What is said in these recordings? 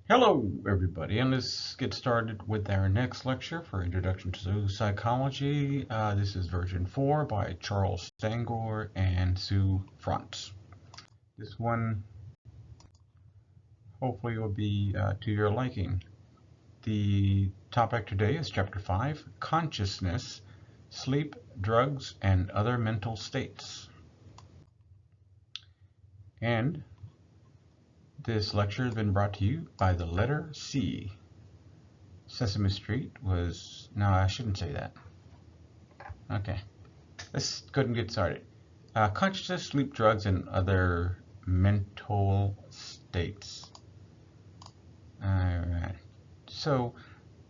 Hello, everybody, and let's get started with our next lecture for Introduction to Psychology. This is version 4 by Charles Stangor and Sue Frantz. This one hopefully will be to your liking. The topic today is Chapter 5, Consciousness, Sleep, Drugs, and Other Mental States. And this lecture has been brought to you by the letter C. Sesame Street was, no, I shouldn't say that. Okay, let's go ahead and get started. Consciousness, sleep, drugs, and other mental states. All right. So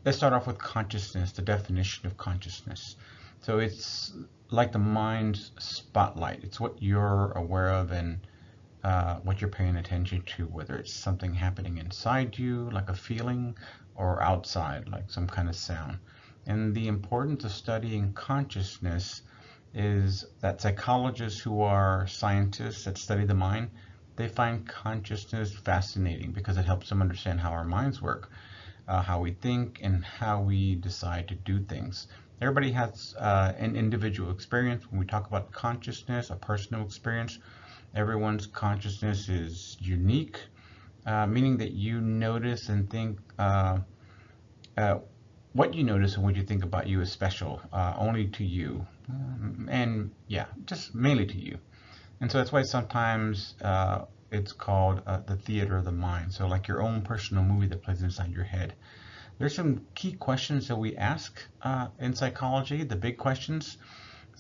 let's start off with consciousness, the definition of consciousness. So it's like the mind's spotlight. It's what you're aware of and what you're paying attention to, whether it's something happening inside you, like a feeling, or outside, like some kind of sound. And the importance of studying consciousness is that psychologists who are scientists that study the mind, they find consciousness fascinating because it helps them understand how our minds work, how we think, and how we decide to do things. Everybody has an individual experience. When we talk about consciousness, a personal experience, everyone's consciousness is unique, meaning that you notice and think what you notice and what you think about you is special, only to you. And yeah, just mainly to you. And so that's why sometimes it's called the theater of the mind. So like your own personal movie that plays inside your head. There's some key questions that we ask in psychology, the big questions.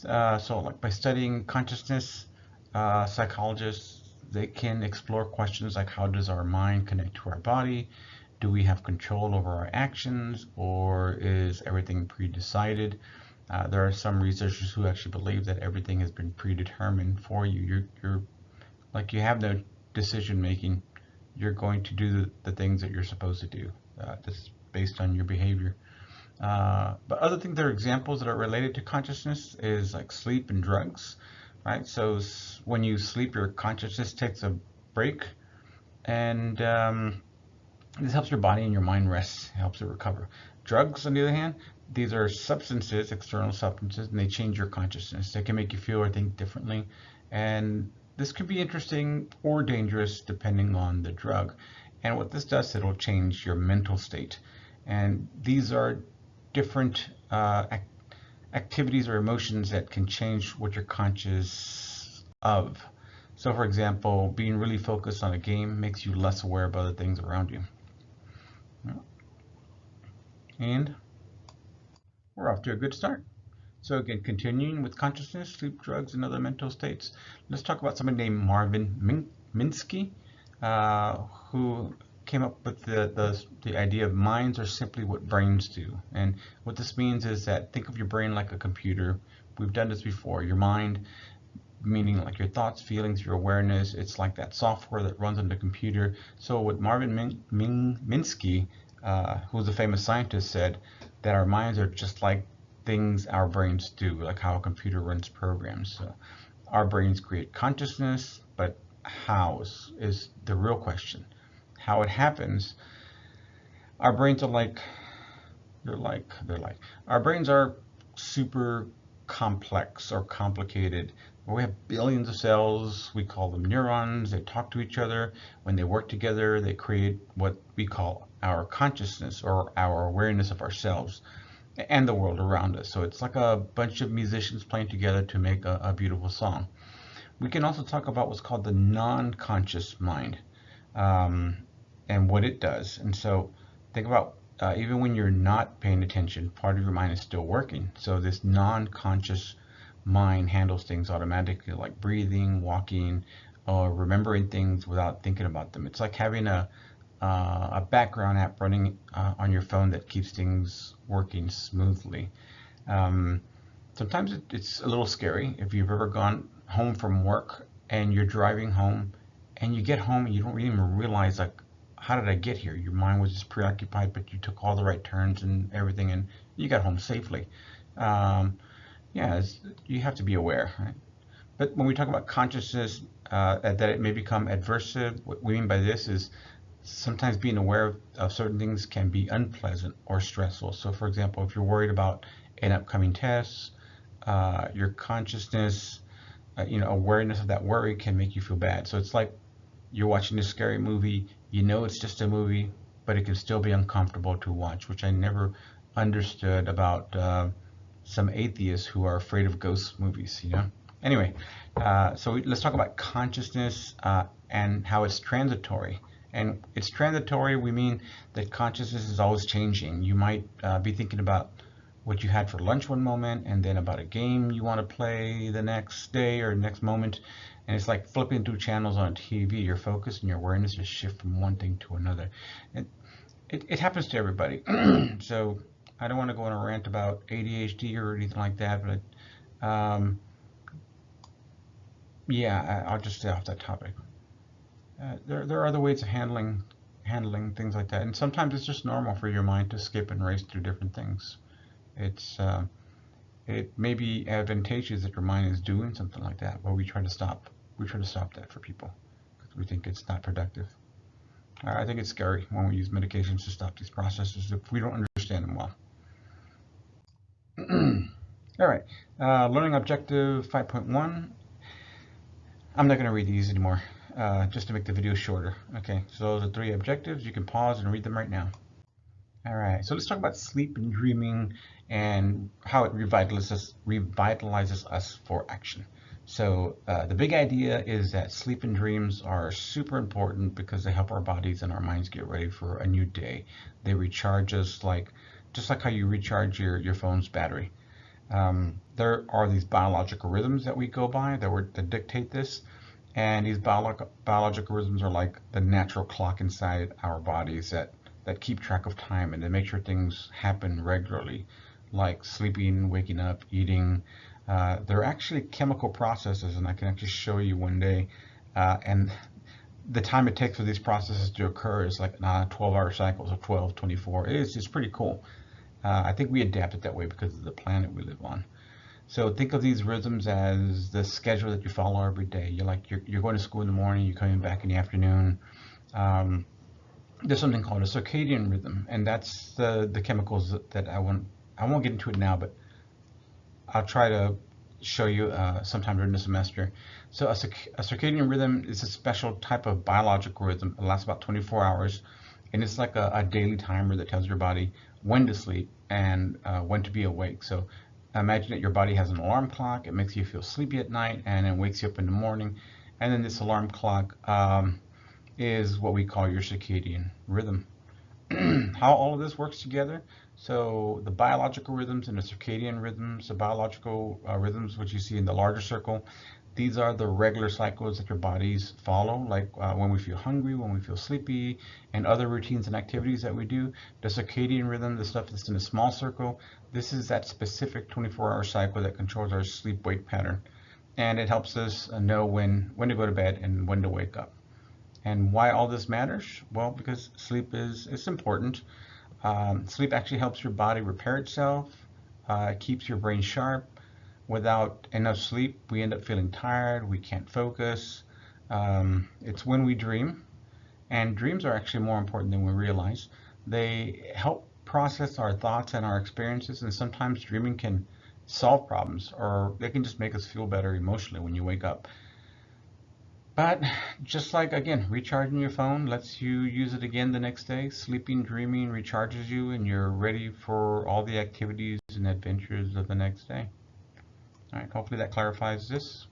So like by studying consciousness, psychologists, they can explore questions like how does our mind connect to our body? Do we have control over our actions, or is everything pre-decided? There are some researchers who actually believe that everything has been predetermined for you. You're like you have no decision making. You're going to do the things that you're supposed to do, just based on your behavior. But other things that are examples that are related to consciousness is like sleep and drugs, right? So when you sleep, your consciousness takes a break, and this helps your body and your mind rest, helps it recover. Drugs, on the other hand, these are substances, external substances, and they change your consciousness. They can make you feel or think differently, and this could be interesting or dangerous depending on the drug. And what this does, it'll change your mental state. And these are different activities or emotions that can change what you're conscious of. So for example, being really focused on a game makes you less aware of other things around you. And we're off to a good start. So again, continuing with consciousness, sleep, drugs, and other mental states, let's talk about somebody named Marvin Minsky, who came up with the idea of minds are simply what brains do. And what this means is that think of your brain like a computer. We've done this before. Your mind, meaning like your thoughts, feelings, your awareness, it's like that software that runs on the computer. So what Marvin Minsky, who's a famous scientist, said that our minds are just like things our brains do, like how a computer runs programs. So our brains create consciousness, but how is the real question. How it happens, our brains are like, our brains are super complex or complicated. We have billions of cells, we call them neurons, they talk to each other. When they work together, they create what we call our consciousness or our awareness of ourselves and the world around us. So it's like a bunch of musicians playing together to make a beautiful song. We can also talk about what's called the non-conscious mind, um, and what it does. And so think about even when you're not paying attention, part of your mind is still working. So this non-conscious mind handles things automatically, like breathing, walking, or remembering things without thinking about them. It's like having a background app running on your phone that keeps things working smoothly. Um, Sometimes it's a little scary if you've ever gone home from work and you're driving home and you get home and you don't even realize like how did I get here? Your mind was just preoccupied, but you took all the right turns and everything, and you got home safely. Um, yeah, you have to be aware, right? But when we talk about consciousness, that it may become adversive, what we mean by this is sometimes being aware of certain things can be unpleasant or stressful. So, for example, if you're worried about an upcoming test, your consciousness, awareness of that worry can make you feel bad. So it's like you're watching a scary movie, you know it's just a movie, but it can still be uncomfortable to watch, which I never understood about some atheists who are afraid of ghost movies. Anyway, let's talk about consciousness and how it's transitory. And it's transitory, we mean that consciousness is always changing. You might be thinking about what you had for lunch one moment, and then about a game you want to play the next day or next moment. And it's like flipping through channels on TV. Your focus and your awareness just shift from one thing to another. It happens to everybody. So I don't want to go on a rant about ADHD or anything like that, but yeah, I'll just stay off that topic. There are other ways of handling things like that, and sometimes it's just normal for your mind to skip and race through different things. It may be advantageous that your mind is doing something like that, but we try to stop that for people because we think it's not productive. I think it's scary when we use medications to stop these processes if we don't understand them well. All right, learning objective 5.1. I'm not going to read these anymore, just to make the video shorter. Okay, so those are 3 objectives. You can pause and read them right now. All right, so let's talk about sleep and dreaming and how it revitalizes us for action. So the big idea is that sleep and dreams are super important because they help our bodies and our minds get ready for a new day. They recharge us just like how you recharge your phone's battery. There are these biological rhythms that we go by that dictate this, and these biological rhythms are like the natural clock inside our bodies that keep track of time and they make sure things happen regularly, like sleeping, waking up, eating. They're actually chemical processes, and I can actually show you one day. And the time it takes for these processes to occur is like 12-hour cycles of 12, 24. It's pretty cool. I think we adapted that way because of the planet we live on. So think of these rhythms as the schedule that you follow every day. You're going to school in the morning, you're coming back in the afternoon. There's something called a circadian rhythm, and that's the chemicals that I won't get into it now, but I'll try to show you sometime during the semester. So a circadian rhythm is a special type of biological rhythm. It lasts about 24 hours, and it's like a daily timer that tells your body when to sleep and when to be awake. So imagine that your body has an alarm clock. It makes you feel sleepy at night, and it wakes you up in the morning. And then this alarm clock is what we call your circadian rhythm. How all of this works together. So the biological rhythms and the circadian rhythms, the biological rhythms, which you see in the larger circle, these are the regular cycles that your bodies follow, like when we feel hungry, when we feel sleepy, and other routines and activities that we do. The circadian rhythm, the stuff that's in a small circle, this is that specific 24-hour cycle that controls our sleep-wake pattern. And it helps us know when to go to bed and when to wake up. And why all this matters? Well, because sleep is important. Sleep actually helps your body repair itself. It keeps your brain sharp. Without enough sleep, we end up feeling tired. We can't focus. It's when we dream. And dreams are actually more important than we realize. They help process our thoughts and our experiences. And sometimes dreaming can solve problems, or they can just make us feel better emotionally when you wake up. But just like, again, recharging your phone lets you use it again the next day, sleeping, dreaming recharges you, and you're ready for all the activities and adventures of the next day. All right, hopefully that clarifies this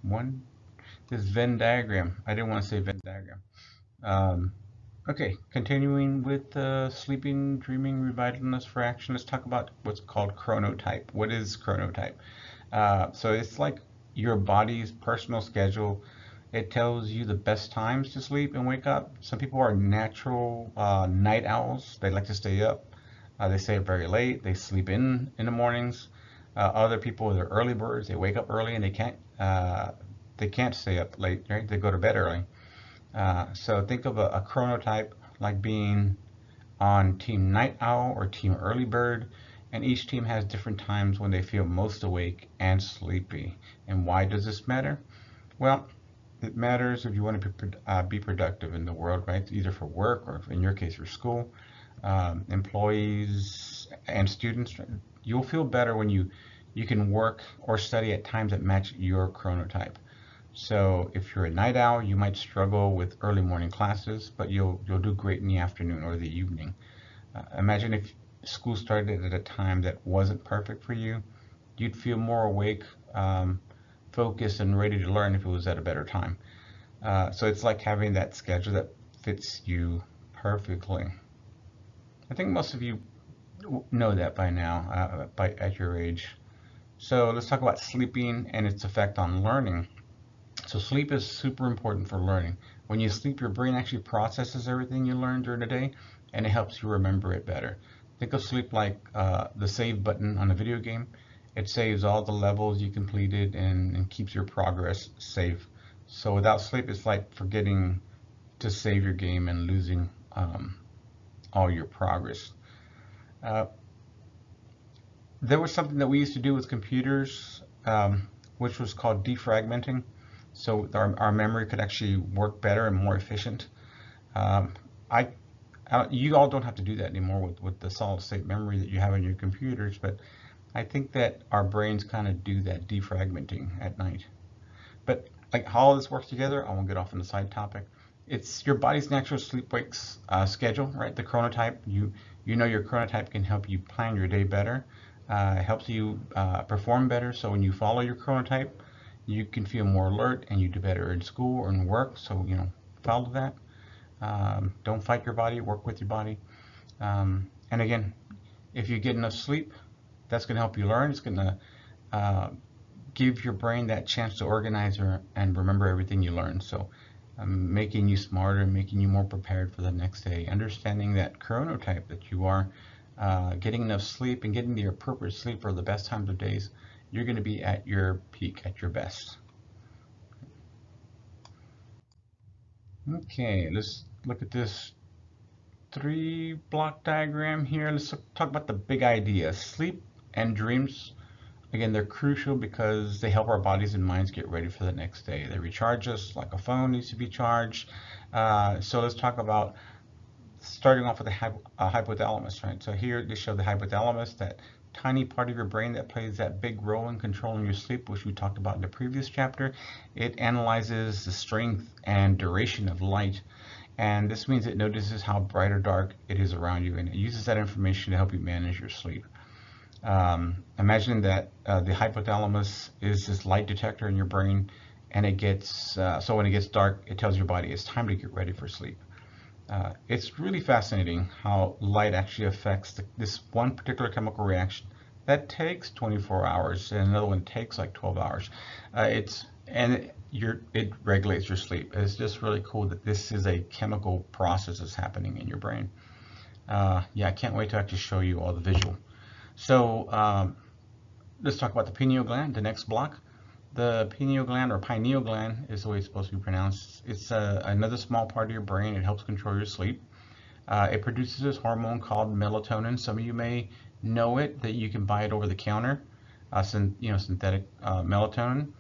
Venn diagram. I didn't want to say Venn diagram. Okay, continuing with sleeping, dreaming, revitalizing us for action, let's talk about what's called chronotype. What is chronotype? So it's like your body's personal schedule. It tells you the best times to sleep and wake up. Some people are natural night owls. They like to stay up. They stay up very late. They sleep in the mornings. Other people are early birds. They wake up early and they can't stay up late, right? They go to bed early. So think of a chronotype like being on team night owl or team early bird. And each team has different times when they feel most awake and sleepy. And why does this matter? Well, It matters if you want to be productive in the world, right? Either for work or in your case for school. Employees and students, right? You'll feel better when you can work or study at times that match your chronotype. So if you're a night owl, you might struggle with early morning classes, but you'll do great in the afternoon or the evening. Imagine if school started at a time that wasn't perfect for you, you'd feel more awake, focused, and ready to learn if it was at a better time. So it's like having that schedule that fits you perfectly. I think most of you know that by now, at your age. So let's talk about sleeping and its effect on learning. So sleep is super important for learning. When you sleep, your brain actually processes everything you learned during the day, and it helps you remember it better. Think of sleep like the save button on a video game. It saves all the levels you completed and keeps your progress safe. So without sleep, it's like forgetting to save your game and losing all your progress. Uh, there was something that we used to do with computers, which was called defragmenting. So our memory could actually work better and more efficient. Um, I, you all don't have to do that anymore with the solid state memory that you have in your computers, but I think that our brains kind of do that defragmenting at night. But like how all this works together, I won't get off on the side topic. It's your body's natural sleep-wake schedule, right? The chronotype. You know your chronotype can help you plan your day better. It helps you perform better. So when you follow your chronotype, you can feel more alert and you do better in school or in work. So follow that. Don't fight your body. Work with your body. And again, if you get enough sleep, that's going to help you learn. It's going to uh, give your brain that chance to organize and remember everything you learned. So making you smarter, making you more prepared for the next day, understanding that chronotype that you are, getting enough sleep and getting the appropriate sleep for the best times of days, you're going to be at your peak, at your best. Okay, let's look at this 3 block diagram here. Let's talk about the big idea. Sleep and dreams, again, they're crucial because they help our bodies and minds get ready for the next day. They recharge us like a phone needs to be charged. So let's talk about starting off with the hypothalamus, right? So here they show the hypothalamus, that tiny part of your brain that plays that big role in controlling your sleep, which we talked about in the previous chapter. It analyzes the strength and duration of light, and this means it notices how bright or dark it is around you, and it uses that information to help you manage your sleep. Imagine that the hypothalamus is this light detector in your brain, and it gets so when it gets dark, it tells your body it's time to get ready for sleep. It's really fascinating how light actually affects this one particular chemical reaction that takes 24 hours, and another one takes like 12 hours. It regulates your sleep. It's just really cool that this is a chemical process that's happening in your brain. Yeah, I can't wait to actually show you all the visual. So let's talk about the pineal gland, the next block. The pineal gland, or pineal gland, is the way it's supposed to be pronounced. It's another small part of your brain. It helps control your sleep. It produces this hormone called melatonin. Some of you may know it, that you can buy it over the counter, synthetic melatonin.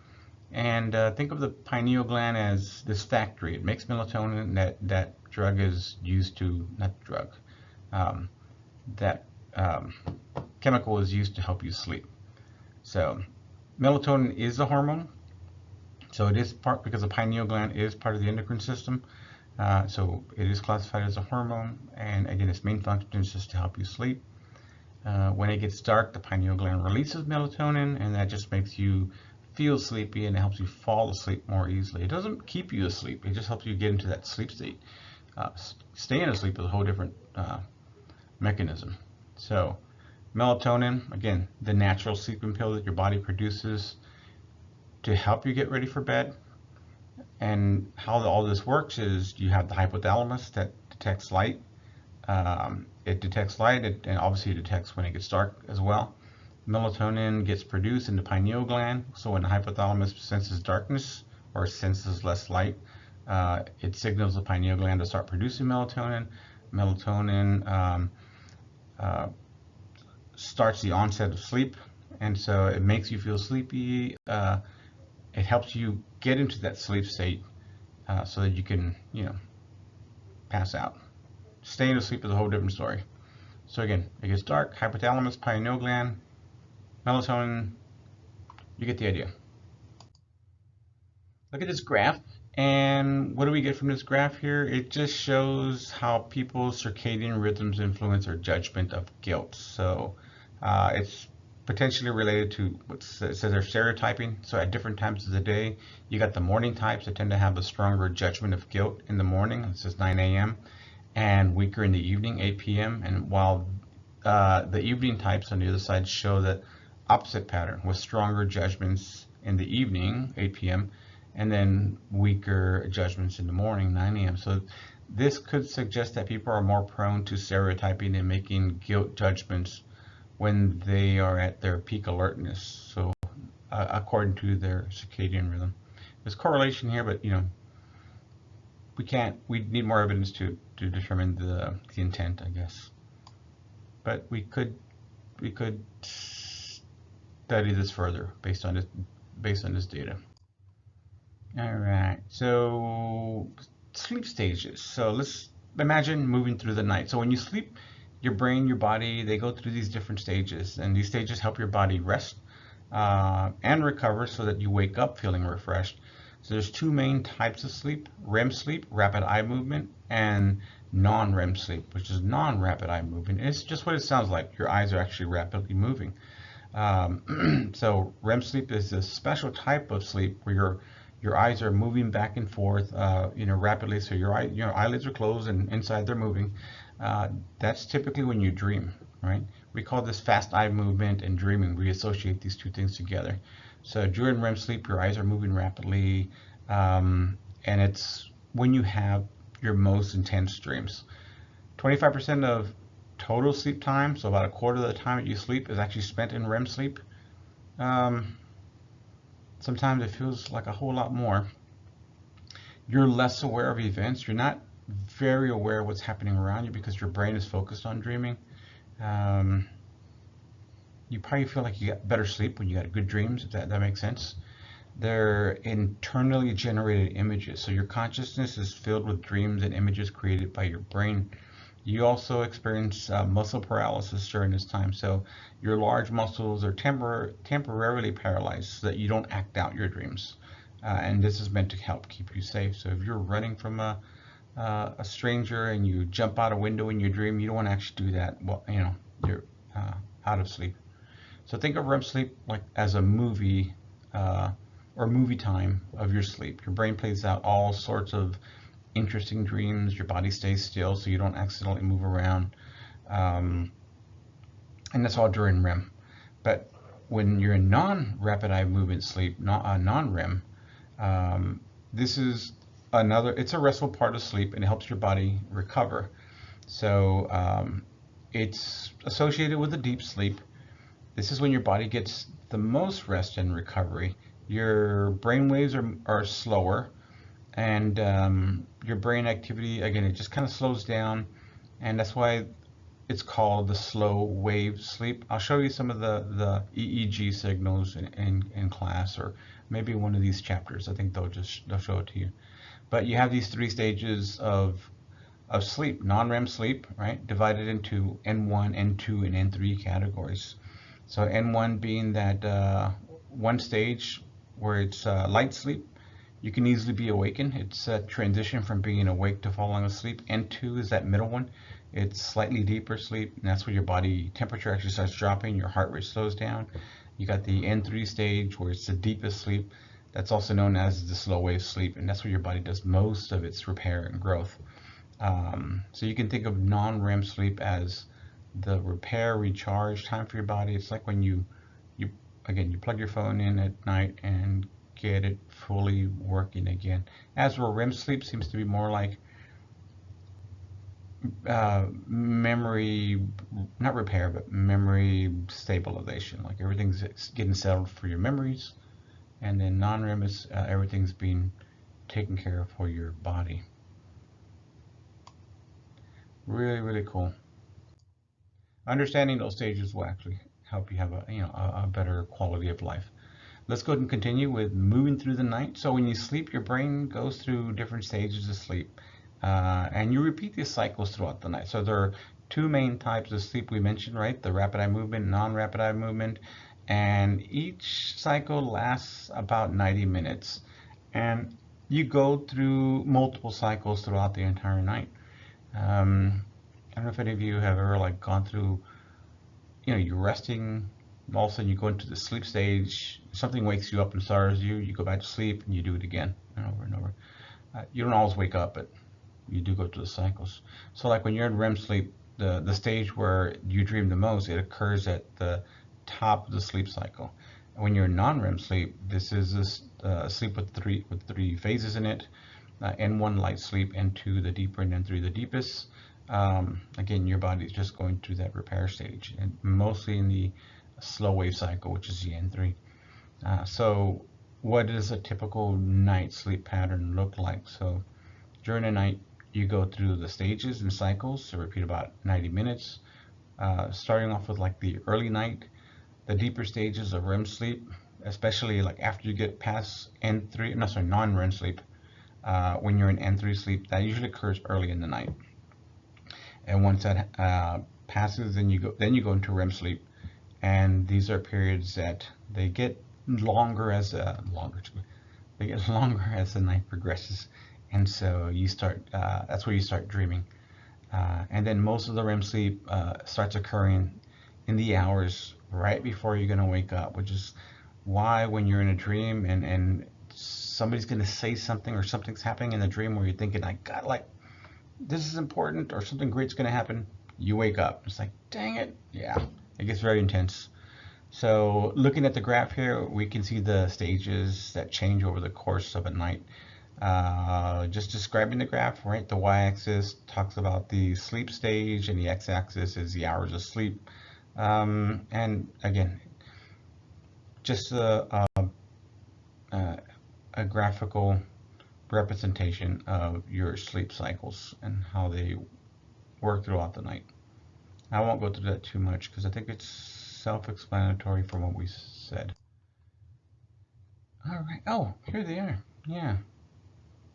And think of the pineal gland as this factory. It makes melatonin. That drug is used to, not drug, that chemical is used to help you sleep. So melatonin is a hormone. So it is part, because the pineal gland is part of the endocrine system. So it is classified as a hormone. And again, its main function is just to help you sleep. When it gets dark, the pineal gland releases melatonin, and that just makes you feel sleepy, and it helps you fall asleep more easily. It doesn't keep you asleep. It just helps you get into that sleep state. Staying asleep is a whole different mechanism. So melatonin, again, the natural sleeping pill that your body produces to help you get ready for bed. And how all this works is you have the hypothalamus that detects light. It detects light, and obviously it detects when it gets dark as well. Melatonin gets produced in the pineal gland, so when the hypothalamus senses darkness or senses less light, it signals the pineal gland to start producing melatonin. Melatonin starts the onset of sleep, and so it makes you feel sleepy. It helps you get into that sleep state so that you can, pass out. Staying asleep is a whole different story. So again, it gets dark, hypothalamus, pineal gland, melatonin, you get the idea. Look at this graph, and what do we get from this graph here? It just shows how people's circadian rhythms influence our judgment of guilt. So it's potentially related to what says they're stereotyping. So at different times of the day, you got the morning types that tend to have a stronger judgment of guilt in the morning. It says 9 a.m. and weaker in the evening, 8 p.m. And while the evening types on the other side show that opposite pattern with stronger judgments in the evening, 8 p.m., and then weaker judgments in the morning, 9 a.m. So this could suggest that people are more prone to stereotyping and making guilt judgments when they are at their peak alertness. So according to their circadian rhythm. There's correlation here, but we need more evidence to determine the intent, I guess. But we could study this further based on this data. All right, so sleep stages. So let's imagine moving through the night. So when you sleep, your brain, your body, they go through these different stages, and these stages help your body rest and recover so that you wake up feeling refreshed. So there's two main types of sleep: REM sleep, rapid eye movement, and non-REM sleep, which is non-rapid eye movement. It's just what it sounds like. Your eyes are actually rapidly moving. So REM sleep is a special type of sleep where your eyes are moving back and forth, rapidly. So your eyelids are closed and inside they're moving. That's typically when you dream, right? We call this fast eye movement and dreaming. We associate these two things together. So during REM sleep, your eyes are moving rapidly, and it's when you have your most intense dreams. 25% of total sleep time, so about a quarter of the time that you sleep, is actually spent in REM sleep. Sometimes it feels like a whole lot more. You're less aware of events. You're not very aware of what's happening around you because your brain is focused on dreaming. You probably feel like you got better sleep when you got good dreams, if that makes sense. They're internally generated images. So your consciousness is filled with dreams and images created by your brain. You also experience muscle paralysis during this time. So your large muscles are temporarily paralyzed so that you don't act out your dreams. And this is meant to help keep you safe. So if you're running from a stranger and you jump out a window in your dream, you don't want to actually do that. Well, you're out of sleep. So think of REM sleep like as a movie or movie time of your sleep. Your brain plays out all sorts of interesting dreams. Your body stays still so you don't accidentally move around. And that's all during REM. But when you're in non-rapid eye movement sleep, non-REM, this is it's a restful part of sleep and it helps your body recover. So it's associated with a deep sleep. This is when your body gets the most rest and recovery. Your brain waves are slower, and your brain activity, again, it just kind of slows down, and that's why it's called the slow wave sleep. I'll show you some of the EEG signals in class, or maybe one of these chapters. I think they'll show it to you. But you have these three stages of sleep: non-REM sleep, right, divided into N1, N2, and N3 categories. So N1 being that one stage where it's light sleep. You can easily be awakened. It's a transition from being awake to falling asleep. N2 is that middle one. It's slightly deeper sleep, and that's where your body temperature actually starts dropping, your heart rate slows down. You got the N3 stage where it's the deepest sleep. That's also known as the slow wave sleep, and that's where your body does most of its repair and growth. So you can think of non-REM sleep as the repair, recharge time for your body. It's like when you plug your phone in at night and get it fully working again. As where REM sleep seems to be more like memory, not repair, but memory stabilization. Like everything's getting settled for your memories, and then non-REM is everything's being taken care of for your body. Really, really cool. Understanding those stages will actually help you have a better quality of life. let's go ahead and continue with moving through the night. So when you sleep, your brain goes through different stages of sleep, and you repeat these cycles throughout the night. So there are two main types of sleep we mentioned, right? The rapid eye movement, non-rapid eye movement, and each cycle lasts about 90 minutes. And you go through multiple cycles throughout the entire night. I don't know if any of you have ever like gone through, you're resting, all of a sudden you go into the sleep stage, something wakes you up and startles you, you go back to sleep and you do it again and over and over. You don't always wake up, but you do go through the cycles. So like when you're in REM sleep, the stage where you dream the most, it occurs at the top of the sleep cycle. And when you're in non-REM sleep, this is this sleep with three phases in it. N1 light sleep, N2 the deeper, and N3 the deepest. Again, your body is just going through that repair stage, and mostly in the slow wave cycle, which is the N3. So what does a typical night sleep pattern look like? So during the night, you go through the stages and cycles, so repeat about 90 minutes, starting off with like the early night, the deeper stages of REM sleep, especially like after you get past N3, no, sorry, non-REM sleep. When you're in N3 sleep, that usually occurs early in the night. And once that passes, then you go into REM sleep, and these are periods that they get longer as the night progresses, and so you start. That's where you start dreaming, and then most of the REM sleep starts occurring in the hours right before you're gonna wake up, which is why when you're in a dream and somebody's gonna say something or something's happening in the dream where you're thinking, I got like this is important or something great's gonna happen, you wake up. It's like, dang it, yeah, it gets very intense. So looking at the graph here, we can see the stages that change over the course of a night. Just describing the graph, right? The y-axis talks about the sleep stage, and the x-axis is the hours of sleep. And again, just a graphical representation of your sleep cycles and how they work throughout the night. I won't go through that too much because I think it's self-explanatory from what we said. All right. Oh, here they are. Yeah.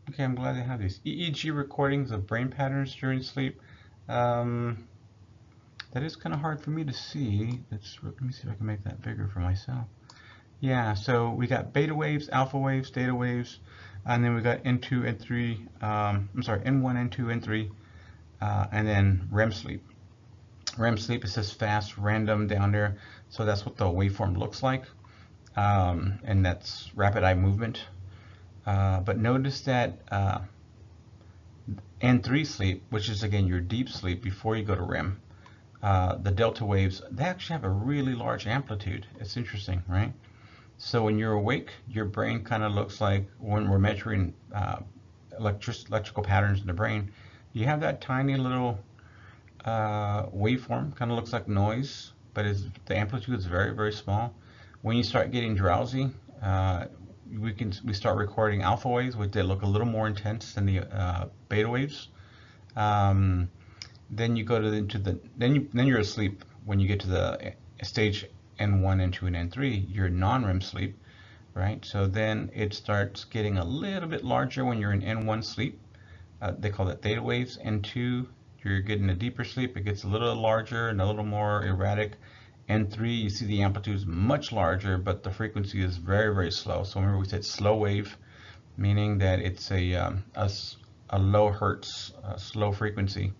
Okay, I'm glad they have these EEG recordings of brain patterns during sleep. That is kind of hard for me to see. Let me see if I can make that bigger for myself. Yeah, so we got beta waves, alpha waves, theta waves, and then we got N2, N3, N1, N2, N3, and then REM sleep. REM sleep, it says fast, random down there, so that's what the waveform looks like, and that's rapid eye movement. But notice that N3 sleep, which is again your deep sleep before you go to REM, the delta waves, they actually have a really large amplitude. It's interesting, right? So when you're awake, your brain kind of looks like, when we're measuring electrical patterns in the brain, you have that tiny little waveform, kind of looks like noise, but the amplitude is very, very small. When you start getting drowsy, we start recording alpha waves, which they look a little more intense than the beta waves. Then you go then you're asleep when you get to the stage N1, N2, and N3. You're non-REM sleep, right? So then it starts getting a little bit larger when you're in N1 sleep. They call that theta waves. N2, you're getting a deeper sleep. It gets a little larger and a little more erratic. N3, you see the amplitude is much larger, but the frequency is very, very slow. So remember we said slow wave, meaning that it's a low hertz, slow frequency,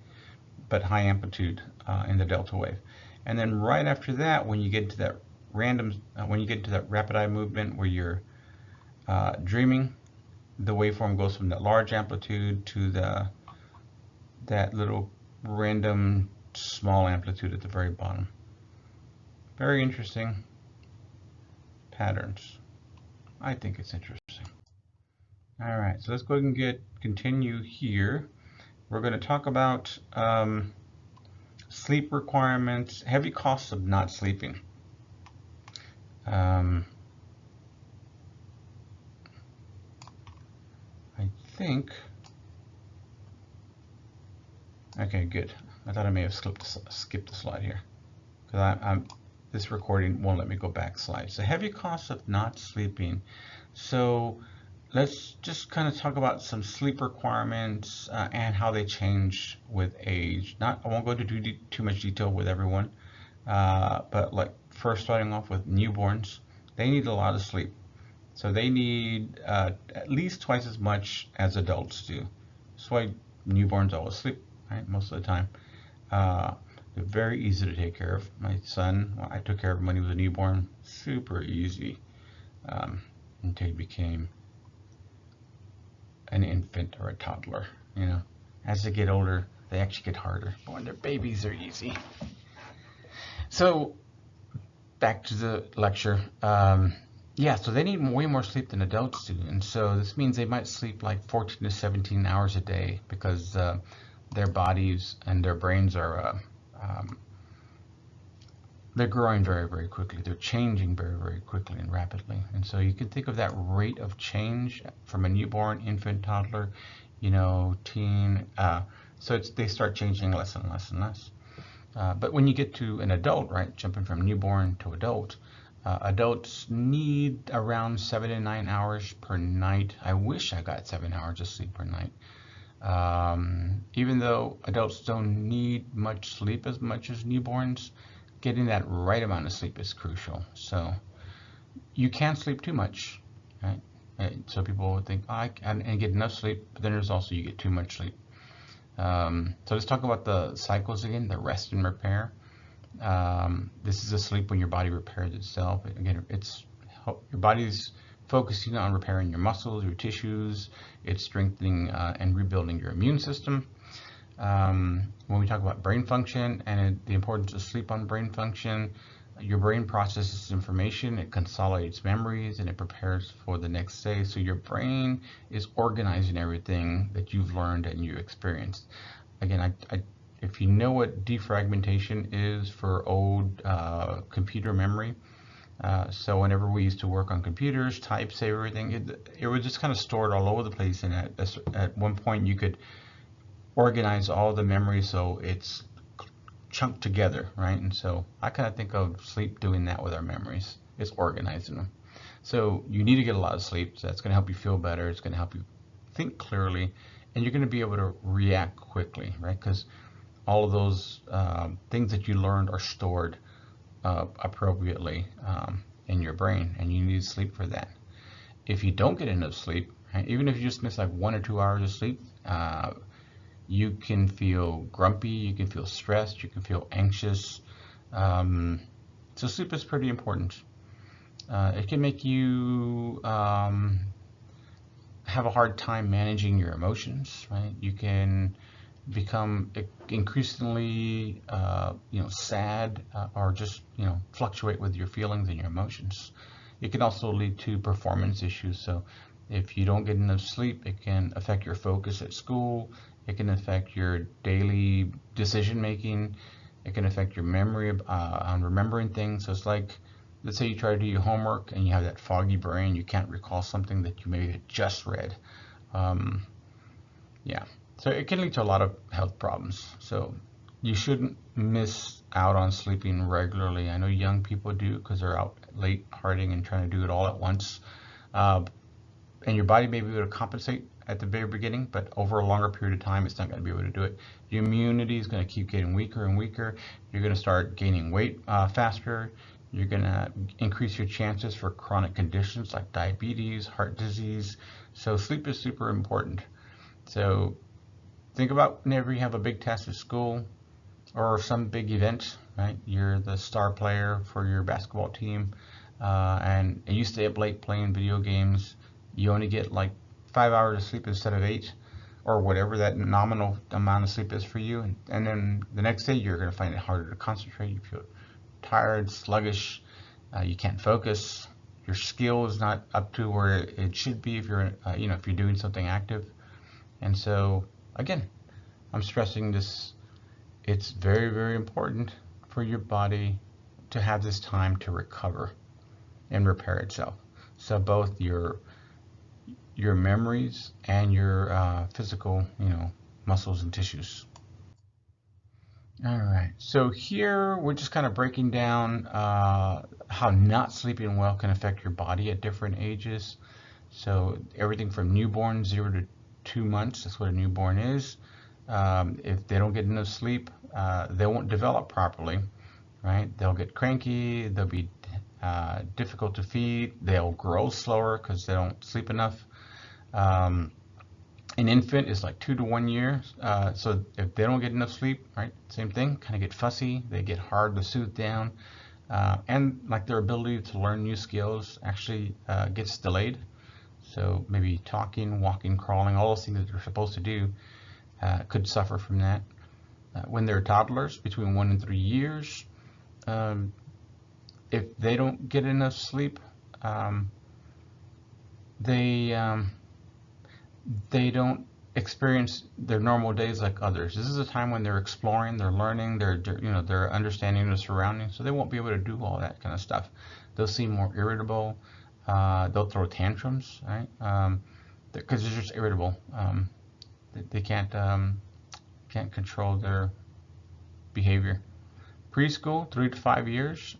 but high amplitude in the delta wave. And then right after that, when you get into that rapid eye movement where you're dreaming, the waveform goes from that large amplitude to that little random small amplitude at the very bottom. Very interesting patterns. I think it's interesting. All right, so let's go ahead and continue here. We're going to talk about sleep requirements, heavy costs of not sleeping. I think. Okay, good. I thought I may have skipped the slide here because this recording won't let me go back slides. The heavy costs of not sleeping. So let's just kind of talk about some sleep requirements and how they change with age. I won't go into too much detail with everyone, but like first starting off with newborns, they need a lot of sleep. So they need at least twice as much as adults do. That's why newborns always sleep, right? Most of the time. They're very easy to take care of. My son, I took care of him when he was a newborn. Super easy until he became an infant or a toddler. You know, as they get older, they actually get harder. But when they're babies, they're easy. So back to the lecture. Yeah, so they need way more sleep than adults do, and so this means they might sleep like 14 to 17 hours a day because their bodies and their brains are they're growing very, very quickly. They're changing very, very quickly and rapidly. And so you can think of that rate of change from a newborn, infant, toddler, you know, teen. So they start changing less and less and less. But when you get to an adult, right, jumping from newborn to adult, adults need around 7 to 9 hours per night. I wish I got 7 hours of sleep per night. Even though adults don't need much sleep as much as newborns, getting that right amount of sleep is crucial. So you can't sleep too much, right? So people would think, oh, I can get enough sleep, but then there's also you get too much sleep. So let's talk about the cycles again, the rest and repair. This is a sleep when your body repairs itself. Again, your body's focusing on repairing your muscles, your tissues. It's strengthening and rebuilding your immune system. When we talk about brain function and the importance of sleep on brain function, your brain processes information, it consolidates memories, and it prepares for the next day. So your brain is organizing everything that you've learned and you experienced. Again, if you know what defragmentation is for old computer memory, so whenever we used to work on computers, type, save everything, it was just kind of stored all over the place, and at one point you could organize all the memory so it's chunked together, right? And so I kind of think of sleep doing that with our memories. It's organizing them. So you need to get a lot of sleep. So that's going to help you feel better. It's going to help you think clearly, and you're going to be able to react quickly, right? Because all of those things that you learned are stored appropriately in your brain, and you need sleep for that. If you don't get enough sleep, right, even if you just miss like 1 or 2 hours of sleep, you can feel grumpy, you can feel stressed, you can feel anxious. So sleep is pretty important. It can make you have a hard time managing your emotions, right? You can become increasingly sad or just fluctuate with your feelings and your emotions. It can also lead to performance issues. So if you don't get enough sleep, it can affect your focus at school. It can affect your daily decision making. It can affect your memory on remembering things. So it's like, let's say you try to do your homework and you have that foggy brain, you can't recall something that you maybe had just read. Yeah, so it can lead to a lot of health problems. So you shouldn't miss out on sleeping regularly. I know young people do because they're out late partying and trying to do it all at once. And your body may be able to compensate at the very beginning, but over a longer period of time, it's not going to be able to do it. Your immunity is going to keep getting weaker and weaker. You're going to start gaining weight faster. You're going to increase your chances for chronic conditions like diabetes, heart disease. So sleep is super important. So think about whenever you have a big test at school or some big event, right? You're the star player for your basketball team, and you stay up late playing video games. You only get like 5 hours of sleep instead of 8, or whatever that nominal amount of sleep is for you. And then the next day you're going to find it harder to concentrate. You feel tired, sluggish. You can't focus. Your skill is not up to where it should be if you're, if you're doing something active. And so, again, I'm stressing this. It's very, very important for your body to have this time to recover and repair itself. So both your memories and your physical, muscles and tissues. All right, so here we're just kind of breaking down how not sleeping well can affect your body at different ages. So everything from newborn, 0 to 2 months, that's what a newborn is. If they don't get enough sleep, they won't develop properly, right? They'll get cranky, they'll be difficult to feed, they'll grow slower because they don't sleep enough. Um, an infant is like 2 to 1 year. So if they don't get enough sleep, right, same thing, kind of get fussy, they get hard to soothe down, and like their ability to learn new skills actually gets delayed. So maybe talking, walking, crawling, all those things that they're supposed to do could suffer from that. When they're toddlers, between 1 and 3 years, um, if they don't get enough sleep, um, they they don't experience their normal days like others. This is a time when they're exploring, they're learning, they're understanding their surroundings, so they won't be able to do all that kind of stuff. They'll seem more irritable. They'll throw tantrums, right? Because they're just irritable. They can't control their behavior. Preschool, 3 to 5 years.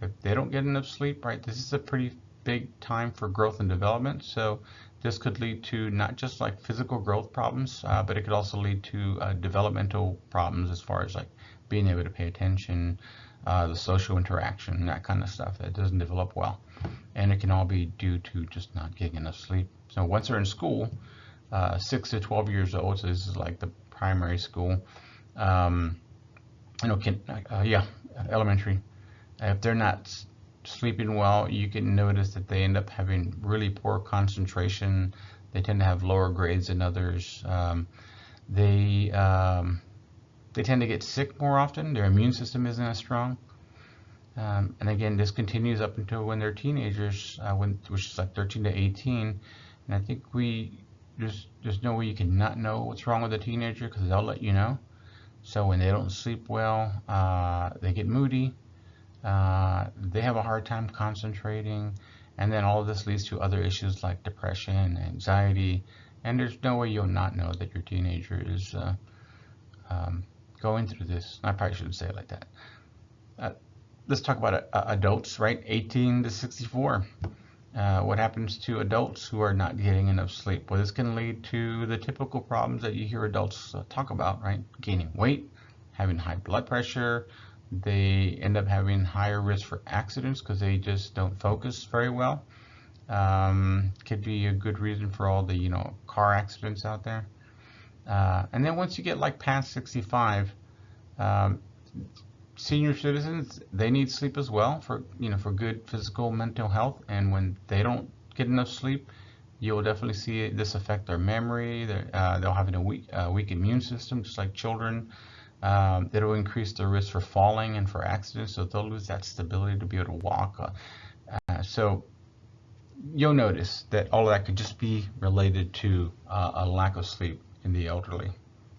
If they don't get enough sleep, right, this is a pretty big time for growth and development. So this could lead to not just like physical growth problems, but it could also lead to developmental problems as far as like being able to pay attention, the social interaction, that kind of stuff that doesn't develop well. And it can all be due to just not getting enough sleep. So once they're in school, 6 to 12 years old, so this is like the primary school, elementary. If they're not sleeping well, you can notice that they end up having really poor concentration. They tend to have lower grades than others. They tend to get sick more often. Their immune system isn't as strong. And again, this continues up until when they're teenagers, which is like 13 to 18. And I think there's no way you can not know what's wrong with a teenager because they'll let you know. So when they don't sleep well, they get moody. They have a hard time concentrating, and then all of this leads to other issues like depression, anxiety, and there's no way you'll not know that your teenager is going through this. I probably shouldn't say it like that. Let's talk about adults, right? 18 to 64. What happens to adults who are not getting enough sleep? Well, this can lead to the typical problems that you hear adults talk about, right? Gaining weight, having high blood pressure. They end up having higher risk for accidents because they just don't focus very well. Could be a good reason for all the car accidents out there. And then once you get like past 65, senior citizens, they need sleep as well for good physical mental health. And when they don't get enough sleep, you'll definitely see this affect their memory. They'll have a weak immune system, just like children. It'll increase their risk for falling and for accidents, so they'll lose that stability to be able to walk. So you'll notice that all of that could just be related to a lack of sleep in the elderly.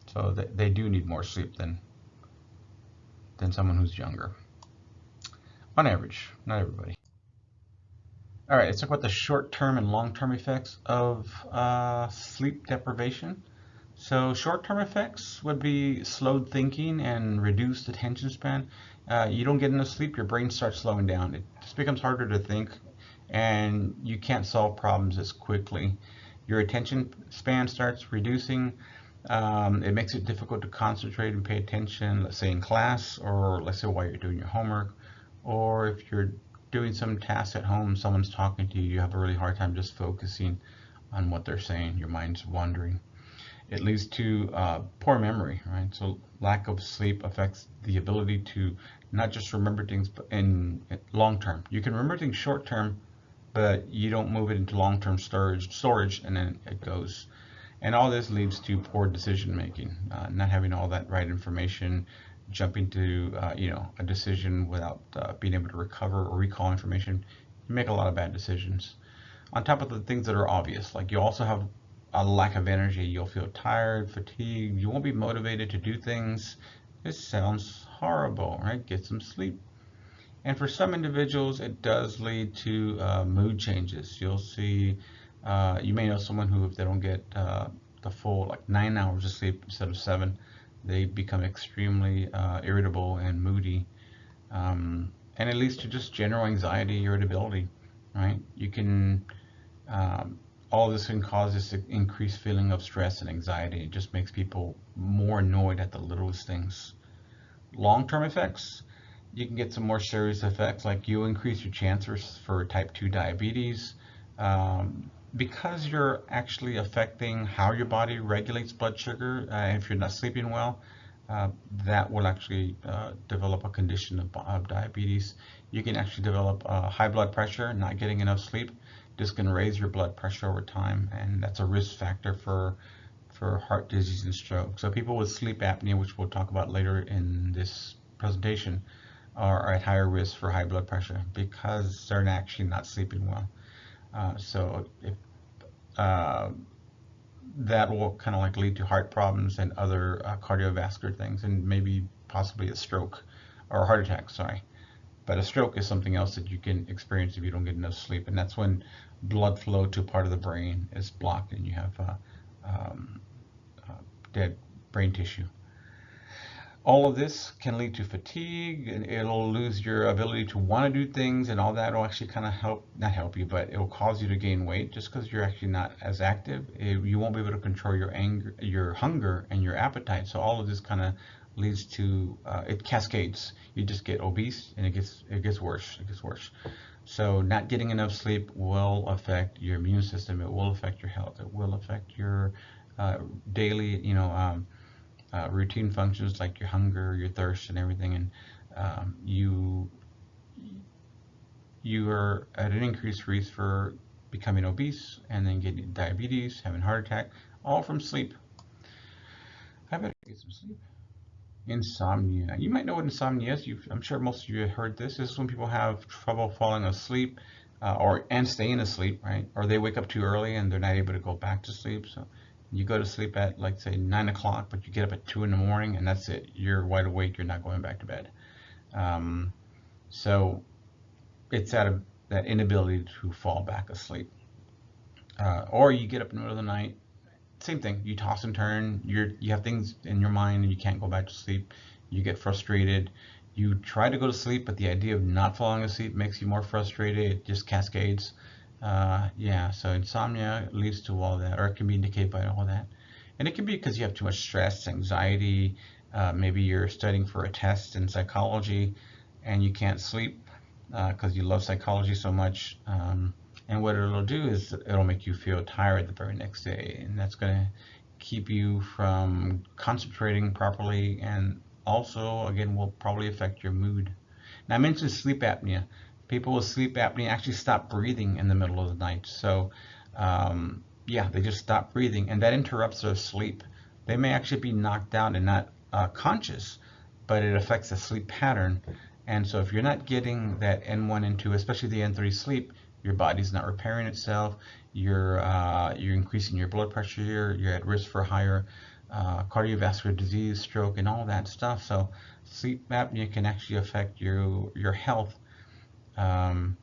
So they do need more sleep than someone who's younger. On average, not everybody. All right, let's talk about the short-term and long-term effects of sleep deprivation. So short-term effects would be slowed thinking and reduced attention span. You don't get enough sleep, your brain starts slowing down. It just becomes harder to think, and you can't solve problems as quickly. Your attention span starts reducing. It makes it difficult to concentrate and pay attention, let's say in class, or let's say while you're doing your homework, or if you're doing some tasks at home, someone's talking to you, you have a really hard time just focusing on what they're saying. Your mind's wandering. It leads to poor memory, right? So lack of sleep affects the ability to not just remember things but in long term. You can remember things short term, but you don't move it into long-term storage, and then it goes. And all this leads to poor decision making, not having all that right information, jumping to a decision without being able to recover or recall information. You make a lot of bad decisions. On top of the things that are obvious, like you also have a lack of energy. You'll feel tired, fatigued. You won't be motivated to do things. This sounds horrible, right? Get some sleep. And for some individuals, it does lead to mood changes. You'll see, you may know someone who, if they don't get the full 9 hours of sleep instead of 7, They become extremely irritable and moody, and it leads to just general anxiety, irritability, right? You can all this can cause this increased feeling of stress and anxiety. It just makes people more annoyed at the littlest things. Long-term effects, you can get some more serious effects, like you increase your chances for type 2 diabetes, because you're actually affecting how your body regulates blood sugar. If you're not sleeping well, that will actually develop a condition of diabetes. You can actually develop high blood pressure. Not getting enough sleep, this can raise your blood pressure over time, and that's a risk factor for heart disease and stroke. So people with sleep apnea, which we'll talk about later in this presentation, are at higher risk for high blood pressure because they're actually not sleeping well. So if, that will kind of like lead to heart problems and other cardiovascular things, and maybe possibly a stroke or a heart attack, sorry. But a stroke is something else that you can experience if you don't get enough sleep, and that's when blood flow to part of the brain is blocked and you have dead brain tissue. All of this can lead to fatigue, and it'll lose your ability to want to do things, and all that will actually kind of not help you, but it will cause you to gain weight just because you're actually not as active. You won't be able to control your anger, your hunger, and your appetite. So all of this kind of leads to it cascades. You just get obese, and it gets worse. It gets worse. So not getting enough sleep will affect your immune system. It will affect your health. It will affect your daily, routine functions like your hunger, your thirst, and everything. And you are at an increased risk for becoming obese and then getting diabetes, having a heart attack, all from sleep. I better get some sleep. Insomnia. You might know what insomnia is. I'm sure most of you have heard this. This is when people have trouble falling asleep and staying asleep, right? Or they wake up too early and they're not able to go back to sleep. So you go to sleep at, like, say, 9 o'clock, but you get up at 2 in the morning, and that's it. You're wide awake. You're not going back to bed. So it's that inability to fall back asleep. Or you get up in the middle of the night. Same thing. You toss and turn. You have things in your mind, and you can't go back to sleep. You get frustrated. You try to go to sleep, but the idea of not falling asleep makes you more frustrated. It just cascades. Yeah, so insomnia leads to all that, or it can be indicated by all that. And it can be because you have too much stress, anxiety, maybe you're studying for a test in psychology and you can't sleep because you love psychology so much. And what it'll do is it'll make you feel tired the very next day, and that's going to keep you from concentrating properly, and also, again, will probably affect your mood. Now, I mentioned sleep apnea. People with sleep apnea actually stop breathing in the middle of the night. So, yeah, they just stop breathing, and that interrupts their sleep. They may actually be knocked out and not conscious, but it affects the sleep pattern. And so if you're not getting that N1, N2, especially the N3 sleep, your body's not repairing itself. You're increasing your blood pressure. You're at risk for higher cardiovascular disease, stroke, and all that stuff. So sleep apnea can actually affect your health. Even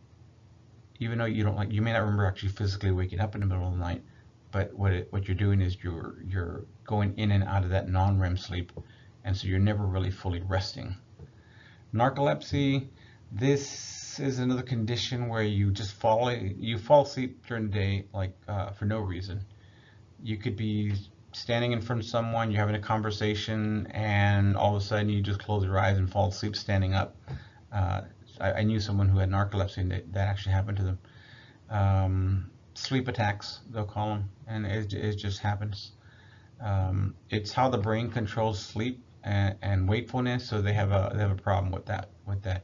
though you may not remember actually physically waking up in the middle of the night, but what you're doing is you're going in and out of that non-REM sleep, and so you're never really fully resting. Narcolepsy, this is another condition where you just fall asleep during the day, like for no reason. You could be standing in front of someone, you're having a conversation, and all of a sudden you just close your eyes and fall asleep standing up. I knew someone who had narcolepsy, and that actually happened to them. Sleep attacks, they'll call them, and it just happens. It's how the brain controls sleep and wakefulness, so they have a problem with that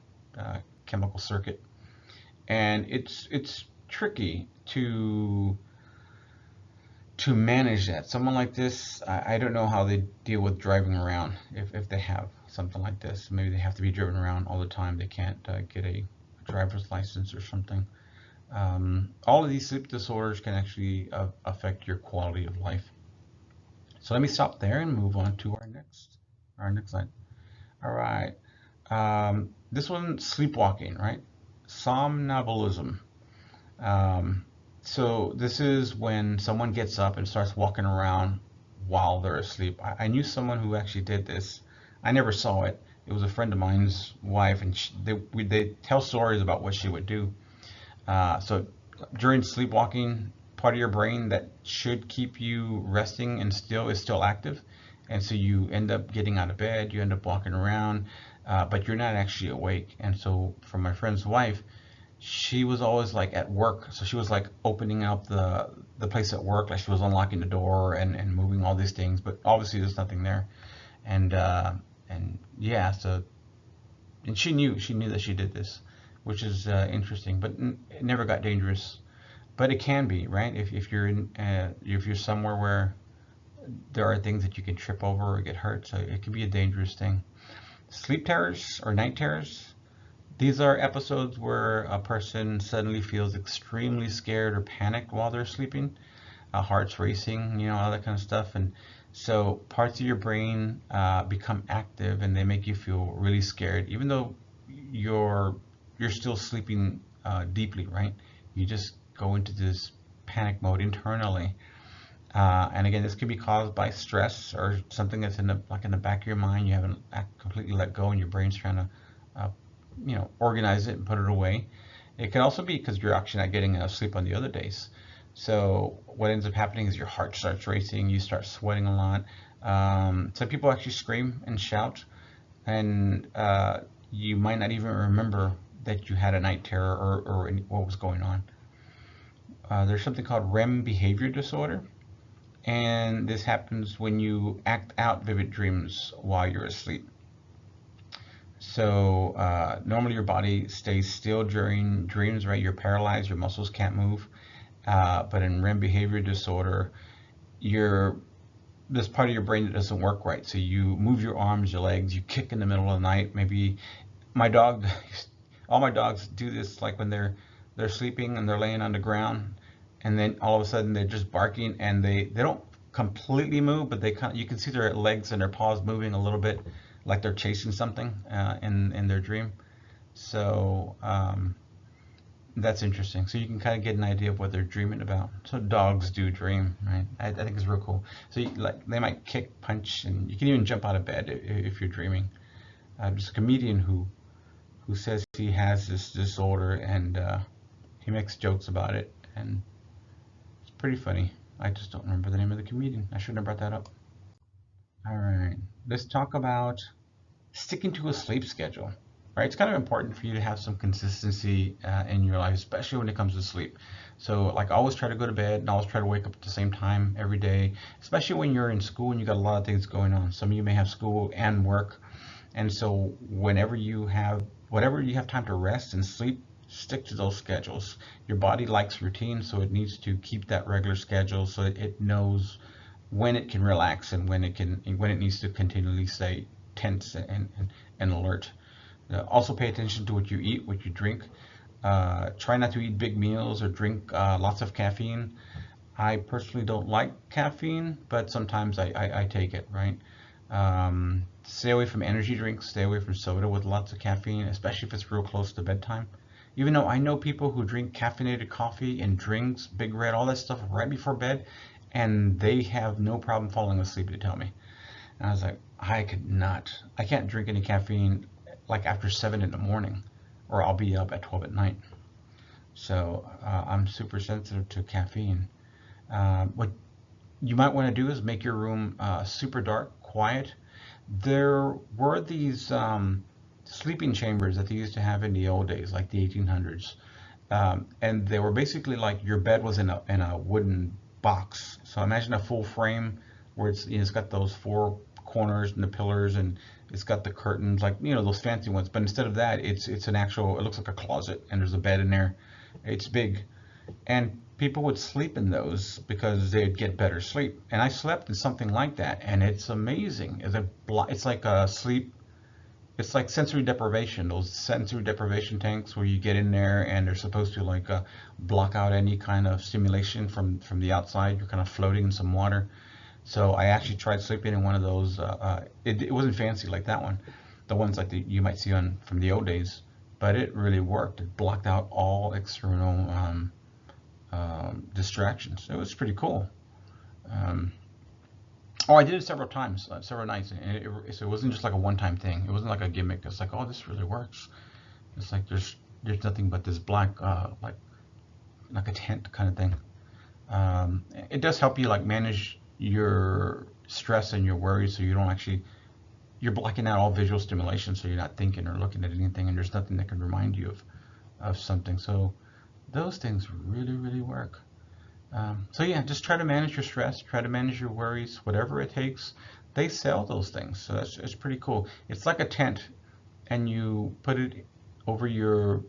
chemical circuit, and it's tricky to manage that. Someone like this, I don't know how they deal with driving around if they have something like this. Maybe they have to be driven around all the time. They can't get a driver's license or something. All of these sleep disorders can actually affect your quality of life. So let me stop there and move on to our next slide. All right. This one, sleepwalking, right? Somnambulism. So this is when someone gets up and starts walking around while they're asleep. I knew someone who actually did this. I never saw it. It was a friend of mine's wife, and they tell stories about what she would do. So during sleepwalking, part of your brain that should keep you resting and still is still active, and so you end up getting out of bed, you end up walking around, but you're not actually awake. And so for my friend's wife, she was always like at work, so she was like opening up the place at work, like she was unlocking the door and moving all these things, but obviously there's nothing there. And and yeah, so and she knew that she did this, which is interesting, but it never got dangerous. But it can be, right? If you're in if you're somewhere where there are things that you can trip over or get hurt, so it can be a dangerous thing. Sleep terrors or night terrors. These are episodes where a person suddenly feels extremely scared or panicked while they're sleeping, heart's racing, all that kind of stuff. And so parts of your brain become active and they make you feel really scared, even though you're you're still sleeping deeply, right? You just go into this panic mode internally. And again, this can be caused by stress or something that's in the back of your mind. You haven't completely let go, and your brain's trying to, uh, organize it and put it away. It can also be because you're actually not getting enough sleep on the other days. So what ends up happening is your heart starts racing, you start sweating a lot. Some people actually scream and shout, and you might not even remember that you had a night terror or what was going on. There's something called REM behavior disorder, and this happens when you act out vivid dreams while you're asleep. So normally your body stays still during dreams, right? You're paralyzed, your muscles can't move. But in REM behavior disorder, you're this part of your brain that doesn't work right. So you move your arms, your legs, you kick in the middle of the night. Maybe my dog, all my dogs do this, like when they're sleeping and they're laying on the ground, and then all of a sudden they're just barking, and they don't completely move, but you can see their legs and their paws moving a little bit, like they're chasing something in their dream. So that's interesting. So you can kind of get an idea of what they're dreaming about. So dogs do dream, right? I think it's real cool. So like they might kick, punch, and you can even jump out of bed if you're dreaming. There's a comedian who says he has this disorder, and he makes jokes about it, and it's pretty funny. I just don't remember the name of the comedian. I shouldn't have brought that up. All right, let's talk about sticking to a sleep schedule. Right, it's kind of important for you to have some consistency in your life, especially when it comes to sleep. So, like, always try to go to bed and always try to wake up at the same time every day, especially when you're in school and you got a lot of things going on. Some of you may have school and work, and so whatever you have time to rest and sleep, stick to those schedules. Your body likes routine, so it needs to keep that regular schedule so it knows when it can relax and when it needs to continually stay tense and alert. Also pay attention to what you eat, what you drink. Try not to eat big meals or drink lots of caffeine. I personally don't like caffeine, but sometimes I take it, right? Stay away from energy drinks, stay away from soda with lots of caffeine, especially if it's real close to bedtime. Even though I know people who drink caffeinated coffee and drinks, Big Red, all that stuff right before bed, and they have no problem falling asleep, they tell me. And I was like, I can't drink any caffeine like after 7 in the morning, or I'll be up at 12 at night. So I'm super sensitive to caffeine. What you might want to do is make your room super dark, quiet. There were these sleeping chambers that they used to have in the old days, like the 1800s. And they were basically like your bed was in a wooden box. So imagine a full frame where it's got those four corners and the pillars, and it's got the curtains, like those fancy ones. But instead of that, it's an actual. It looks like a closet, and there's a bed in there. It's big, and people would sleep in those because they'd get better sleep. And I slept in something like that, and it's amazing. It's like a sleep. It's like sensory deprivation. Those sensory deprivation tanks where you get in there and they're supposed to like block out any kind of stimulation from the outside. You're kind of floating in some water. So I actually tried sleeping in one of those. It wasn't fancy like that one, the ones like you might see from the old days, but it really worked. It blocked out all external distractions. It was pretty cool. Um, Oh, I did it several times, several nights, and so it wasn't just like a one-time thing. It wasn't like a gimmick. It's like, oh, this really works. It's like there's nothing but this black like a tent kind of thing. It does help you like manage your stress and your worries, so you don't actually you're blocking out all visual stimulation, so you're not thinking or looking at anything, and there's nothing that can remind you of something. So those things really work. So yeah, just try to manage your stress, try to manage your worries, whatever it takes. They sell those things, so it's pretty cool. It's like a tent, and you put it over your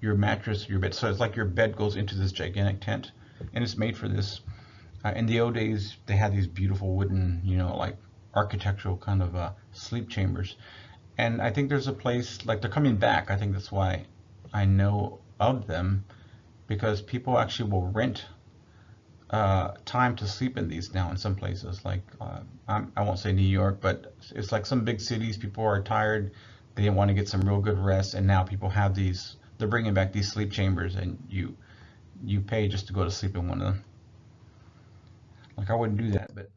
mattress, your bed. So it's like your bed goes into this gigantic tent, and it's made for this. In the old days, they had these beautiful wooden, like architectural kind of sleep chambers. And I think there's a place like they're coming back. I think that's why I know of them, because people actually will rent time to sleep in these now in some places. Like I won't say New York, but it's like some big cities. People are tired. They want to get some real good rest, and now people have these. They're bringing back these sleep chambers, and you pay just to go to sleep in one of them. Like I wouldn't do that, but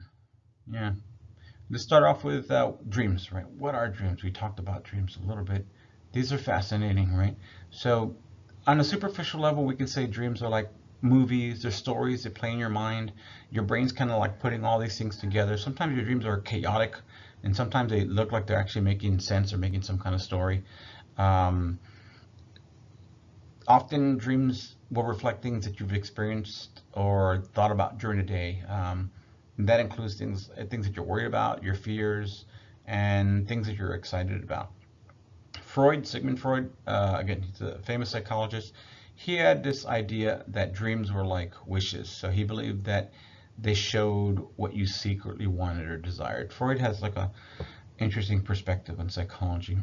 yeah. Let's start off with dreams, right? What are dreams? We talked about dreams a little bit. These are fascinating, right? So, on a superficial level, we can say dreams are like movies, they're stories that play in your mind. Your brain's kind of like putting all these things together. Sometimes your dreams are chaotic, and sometimes they look like they're actually making sense or making some kind of story. Um, Often dreams will reflect things that you've experienced or thought about during the day. That includes things that you're worried about, your fears, and things that you're excited about. Sigmund Freud, again, he's a famous psychologist. He had this idea that dreams were like wishes. So he believed that they showed what you secretly wanted or desired. Freud has like a interesting perspective on psychology.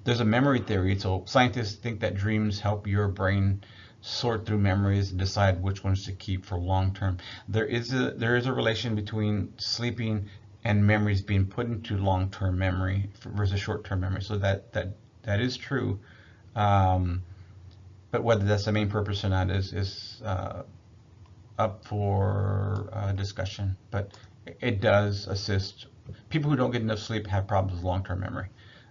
There's a memory theory. So scientists think that dreams help your brain sort through memories and decide which ones to keep for long term. There is a relation between sleeping and memories being put into long term memory versus short term memory. So that is true. Um, but whether that's the main purpose or not is up for discussion. But it does assist. People who don't get enough sleep have problems with long-term memory.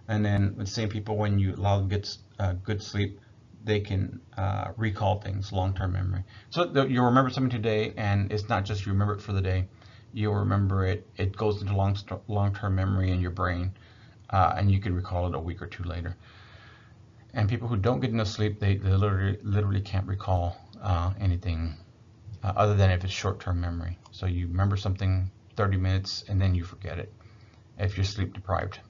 And then the same people, when you allow them to get good sleep, they can recall things, long-term memory. So you'll remember something today, and it's not just you remember it for the day. You'll remember it. It goes into long-term memory in your brain, and you can recall it a week or two later. And people who don't get enough sleep, they literally can't recall anything other than if it's short-term memory. So you remember something 30 minutes and then you forget it if you're sleep deprived.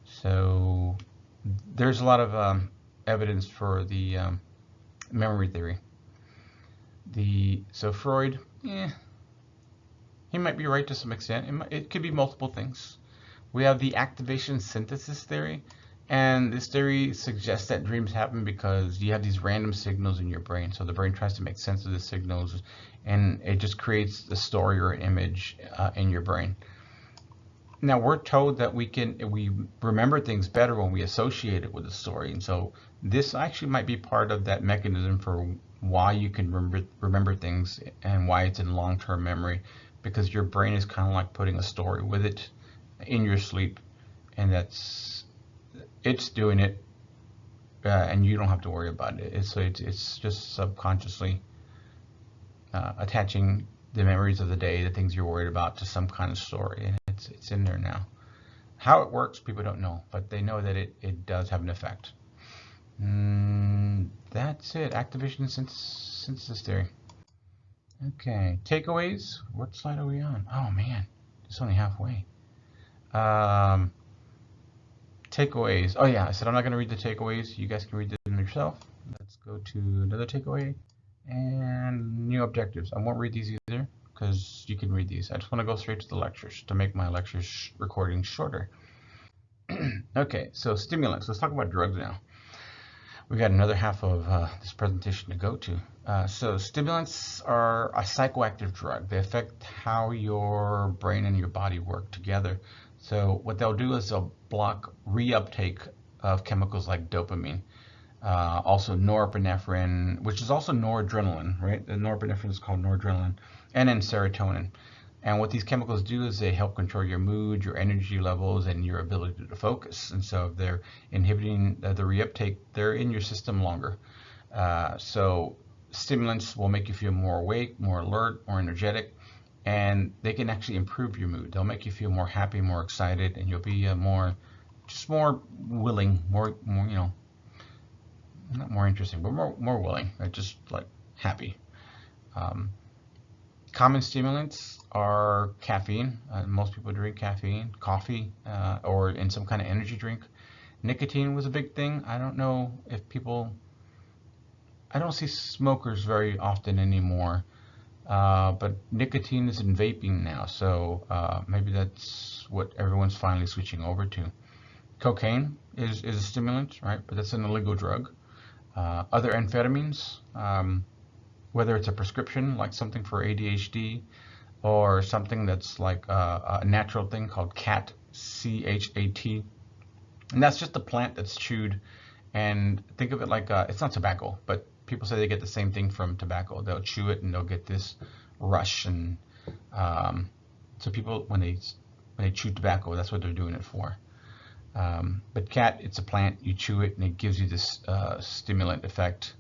So there's a lot of evidence for the memory theory. So Freud, he might be right to some extent. It could be multiple things. We have the activation synthesis theory, and this theory suggests that dreams happen because you have these random signals in your brain. So the brain tries to make sense of the signals, and it just creates a story or an image in your brain. Now we're told that we remember things better when we associate it with a story, and so this actually might be part of that mechanism for why you can remember things and why it's in long-term memory, because your brain is kind of like putting a story with it in your sleep, and it's doing it, and you don't have to worry about it. It's just subconsciously attaching the memories of the day, the things you're worried about, to some kind of story, and it's in there now. How it works, people don't know, but they know that it does have an effect. That's it. Activation synthesis theory. Okay, takeaways. What slide are we on? Oh man, it's only halfway. Takeaways. Oh yeah, I said I'm not going to read the takeaways. You guys can read them yourself. Let's go to another takeaway and new objectives. I won't read these either because you can read these. I just want to go straight to the lectures to make my lectures recording shorter. Okay, so stimulants. Let's talk about drugs now. We got another half of this presentation to go to. So stimulants are a psychoactive drug. They affect how your brain and your body work together. So what they'll do is they'll block reuptake of chemicals like dopamine, also norepinephrine, which is also noradrenaline, right? The norepinephrine is called noradrenaline, and then serotonin. And what these chemicals do is they help control your mood, your energy levels, and your ability to focus. And so if they're inhibiting the reuptake, they're in your system longer. So stimulants will make you feel more awake, more alert, more energetic, and they can actually improve your mood. They'll make you feel more happy, more excited, and you'll be just more willing, more, you know, not more interesting, but more willing, just like happy. Common stimulants are caffeine. Most people drink caffeine, coffee, or in some kind of energy drink. Nicotine was a big thing. I don't know if people, I don't see smokers very often anymore, but nicotine is in vaping now, so maybe that's what everyone's finally switching over to. Cocaine is a stimulant, right? But that's an illegal drug. Other amphetamines, whether it's a prescription, like something for ADHD, or something that's like a natural thing called CAT, C-H-A-T. And that's just a plant that's chewed. And think of it like, it's not tobacco, but people say they get the same thing from tobacco. They'll chew it and they'll get this rush. And so people, when they chew tobacco, that's what they're doing it for. But CAT, it's a plant, you chew it and it gives you this stimulant effect.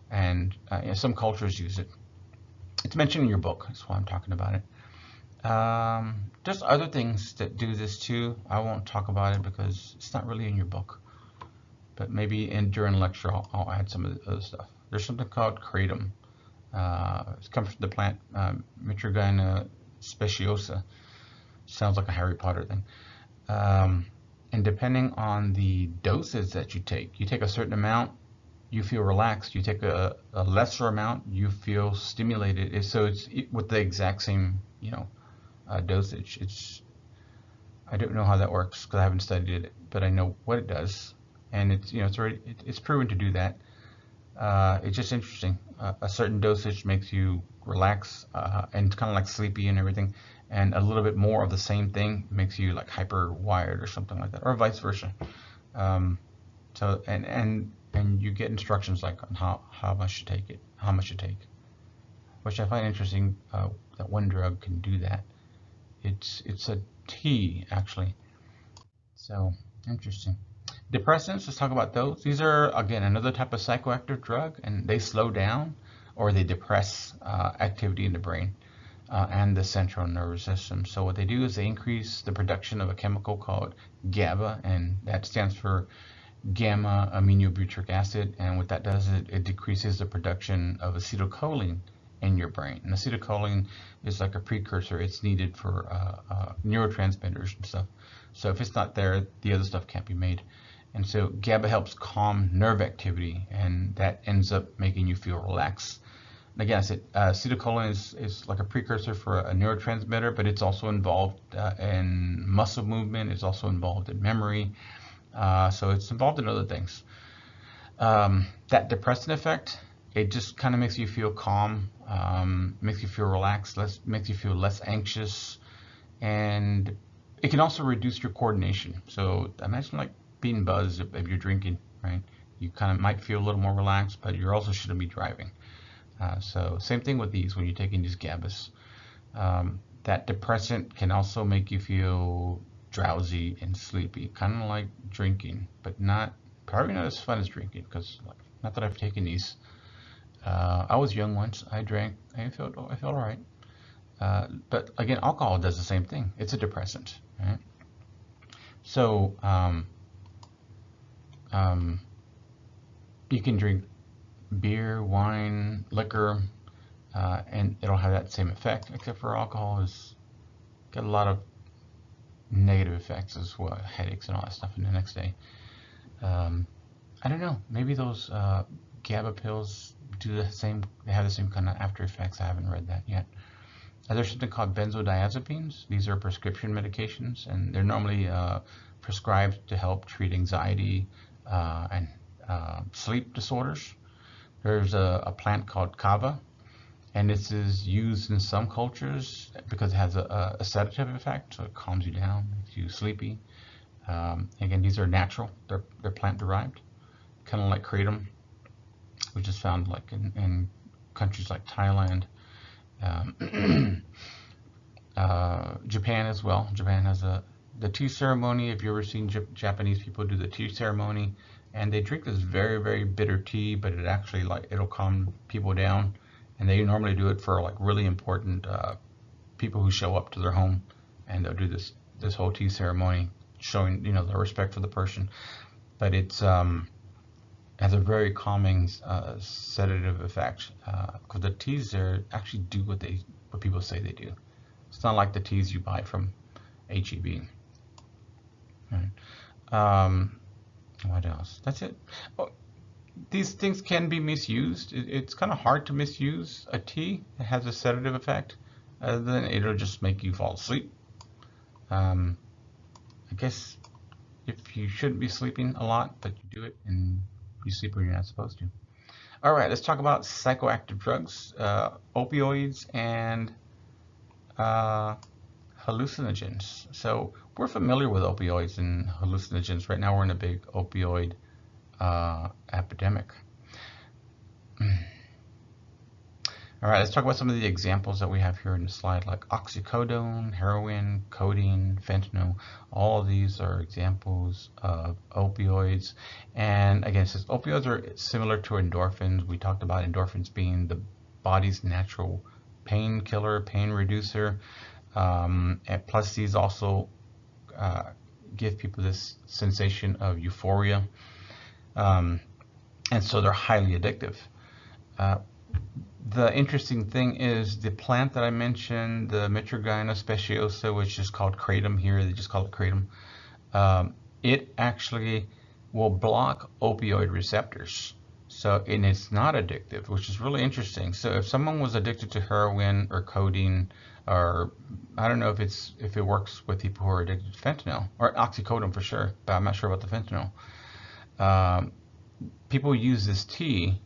And some cultures use it. It's mentioned in your book, that's why I'm talking about it. There's other things that do this too. I won't talk about it because it's not really in your book. But maybe during lecture I'll add some of the other stuff. There's something called kratom. It comes from the plant Mitragynea speciosa. Sounds like a Harry Potter thing. And depending on the doses that you take a certain amount, you feel relaxed. You take a lesser amount, you feel stimulated. So it's with the exact same, dosage. I don't know how that works because I haven't studied it, but I know what it does, and it's proven to do that. It's just interesting. A certain dosage makes you relax and kind of like sleepy and everything, and a little bit more of the same thing makes you like hyper wired or something like that, or vice versa. So and you get instructions like on how much to take it, how much to take, which I find interesting. That one drug can do that. It's a tea actually. So interesting. Depressants, let's talk about those. These are, again, another type of psychoactive drug, and they slow down or they depress activity in the brain and the central nervous system. So what they do is they increase the production of a chemical called GABA, and that stands for gamma aminobutyric acid. And what that does is it decreases the production of acetylcholine in your brain. And acetylcholine is like a precursor. It's needed for neurotransmitters and stuff. So if it's not there, the other stuff can't be made. And so GABA helps calm nerve activity, and that ends up making you feel relaxed. And again, I said acetylcholine is like a precursor for a neurotransmitter, but it's also involved in muscle movement. It's also involved in memory. So it's involved in other things. That depressant effect, it just kind of makes you feel calm, makes you feel relaxed, makes you feel less anxious, and it can also reduce your coordination. So imagine like being buzzed if you're drinking, right? You kind of might feel a little more relaxed, but you also shouldn't be driving. So same thing with these when you're taking these GABAs. That depressant can also make you feel drowsy and sleepy, kind of like drinking, but probably not as fun as drinking, because not that I've taken these. I was young once. I drank. I felt all right. But again, alcohol does the same thing. It's a depressant, right? So you can drink beer, wine, liquor, and it'll have that same effect, except for alcohol has got a lot of negative effects as well, headaches and all that stuff in the next day. I don't know, maybe those GABA pills do the same, they have the same kind of after effects. I haven't read that yet. There's something called benzodiazepines. These are prescription medications, and they're normally prescribed to help treat anxiety and sleep disorders. There's a plant called kava, and this is used in some cultures because it has a sedative effect, so it calms you down, makes you sleepy. Again, these are natural. They're plant derived, kind of like kratom, which is found like in countries like Thailand. Japan as well. Japan has the tea ceremony. If you've ever seen Japanese people do the tea ceremony, and they drink this very, very bitter tea, but it actually it'll calm people down. And they normally do it for like really important people who show up to their home, and they'll do this whole tea ceremony, showing the respect for the person. But it's has a very calming sedative effect because the teas there actually do what people say they do. It's not like the teas you buy from HEB. Right. What else? That's it. Oh, these things can be misused. It's kind of hard to misuse a tea. It has a sedative effect. Other than it'll just make you fall asleep. I guess if you shouldn't be sleeping a lot, but you do it and you sleep when you're not supposed to. All right, let's talk about psychoactive drugs, opioids, and hallucinogens. So we're familiar with opioids and hallucinogens. Right now we're in a big opioid epidemic. All right, let's talk about some of the examples that we have here in the slide, like oxycodone, heroin, codeine, fentanyl. All of these are examples of opioids. And again, it says opioids are similar to endorphins. We talked about endorphins being the body's natural painkiller, pain reducer. And plus, these also give people this sensation of euphoria. And so they're highly addictive. The interesting thing is the plant that I mentioned, the Mitragyna speciosa, which is called kratom here, they just call it kratom, it actually will block opioid receptors. So, and it's not addictive, which is really interesting. So if someone was addicted to heroin or codeine, or I don't know if it works with people who are addicted to fentanyl, or oxycodone for sure, but I'm not sure about the fentanyl. People use this tea,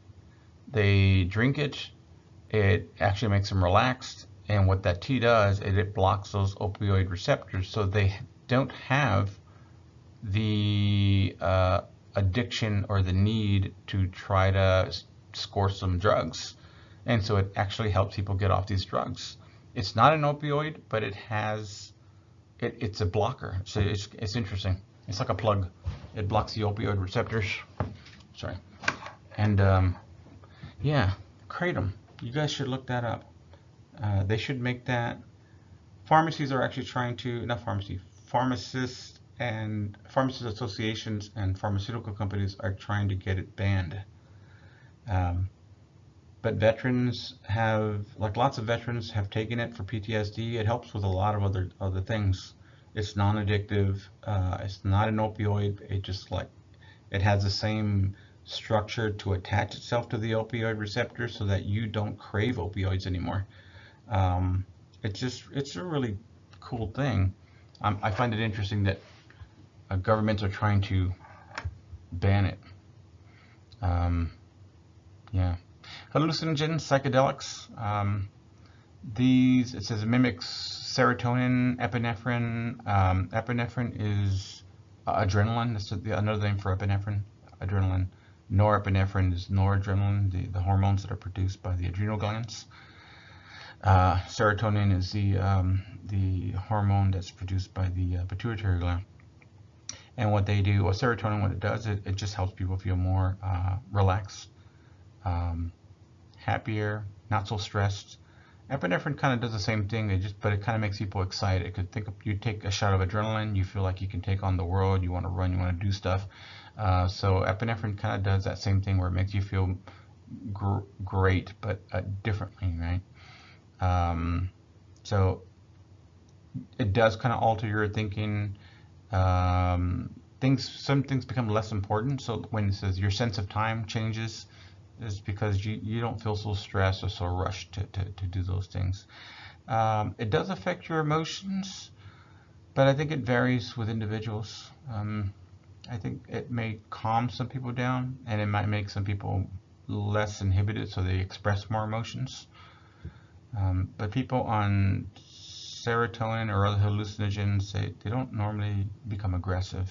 they drink it, it actually makes them relaxed, and what that tea does is it blocks those opioid receptors, so they don't have the addiction or the need to try to score some drugs. And so it actually helps people get off these drugs. It's not an opioid, but it's a blocker. So it's interesting. It's like a plug. It blocks the opioid receptors. Sorry. And yeah, kratom. You guys should look that up. They should make that. Pharmacies are actually trying to, not pharmacy, pharmacists and pharmacist associations and pharmaceutical companies are trying to get it banned. But veterans have, like lots of veterans have taken it for PTSD. It helps with a lot of other things. It's non-addictive. It's not an opioid. It has the same structure to attach itself to the opioid receptor so that you don't crave opioids anymore. It's a really cool thing. I find it interesting that governments are trying to ban it. Yeah. Hallucinogens, psychedelics. These, it says, mimics serotonin, epinephrine. Epinephrine is adrenaline. That's another name for epinephrine. Adrenaline. Norepinephrine is noradrenaline, the hormones that are produced by the adrenal glands. Serotonin is the hormone that's produced by the pituitary gland. And what they do, serotonin, what it does, it just helps people feel more relaxed, happier, not so stressed. Epinephrine kind of does the same thing, but it kind of makes people excited. Because you take a shot of adrenaline, you feel like you can take on the world, you want to run, you want to do stuff. So epinephrine kind of does that same thing where it makes you feel great, but differently, right? So it does kind of alter your thinking. Some things become less important. So when it says your sense of time changes, is because you don't feel so stressed or so rushed to do those things. It does affect your emotions, but I think it varies with individuals. I think it may calm some people down, and it might make some people less inhibited, so they express more emotions. But people on serotonin or other hallucinogens, they don't normally become aggressive.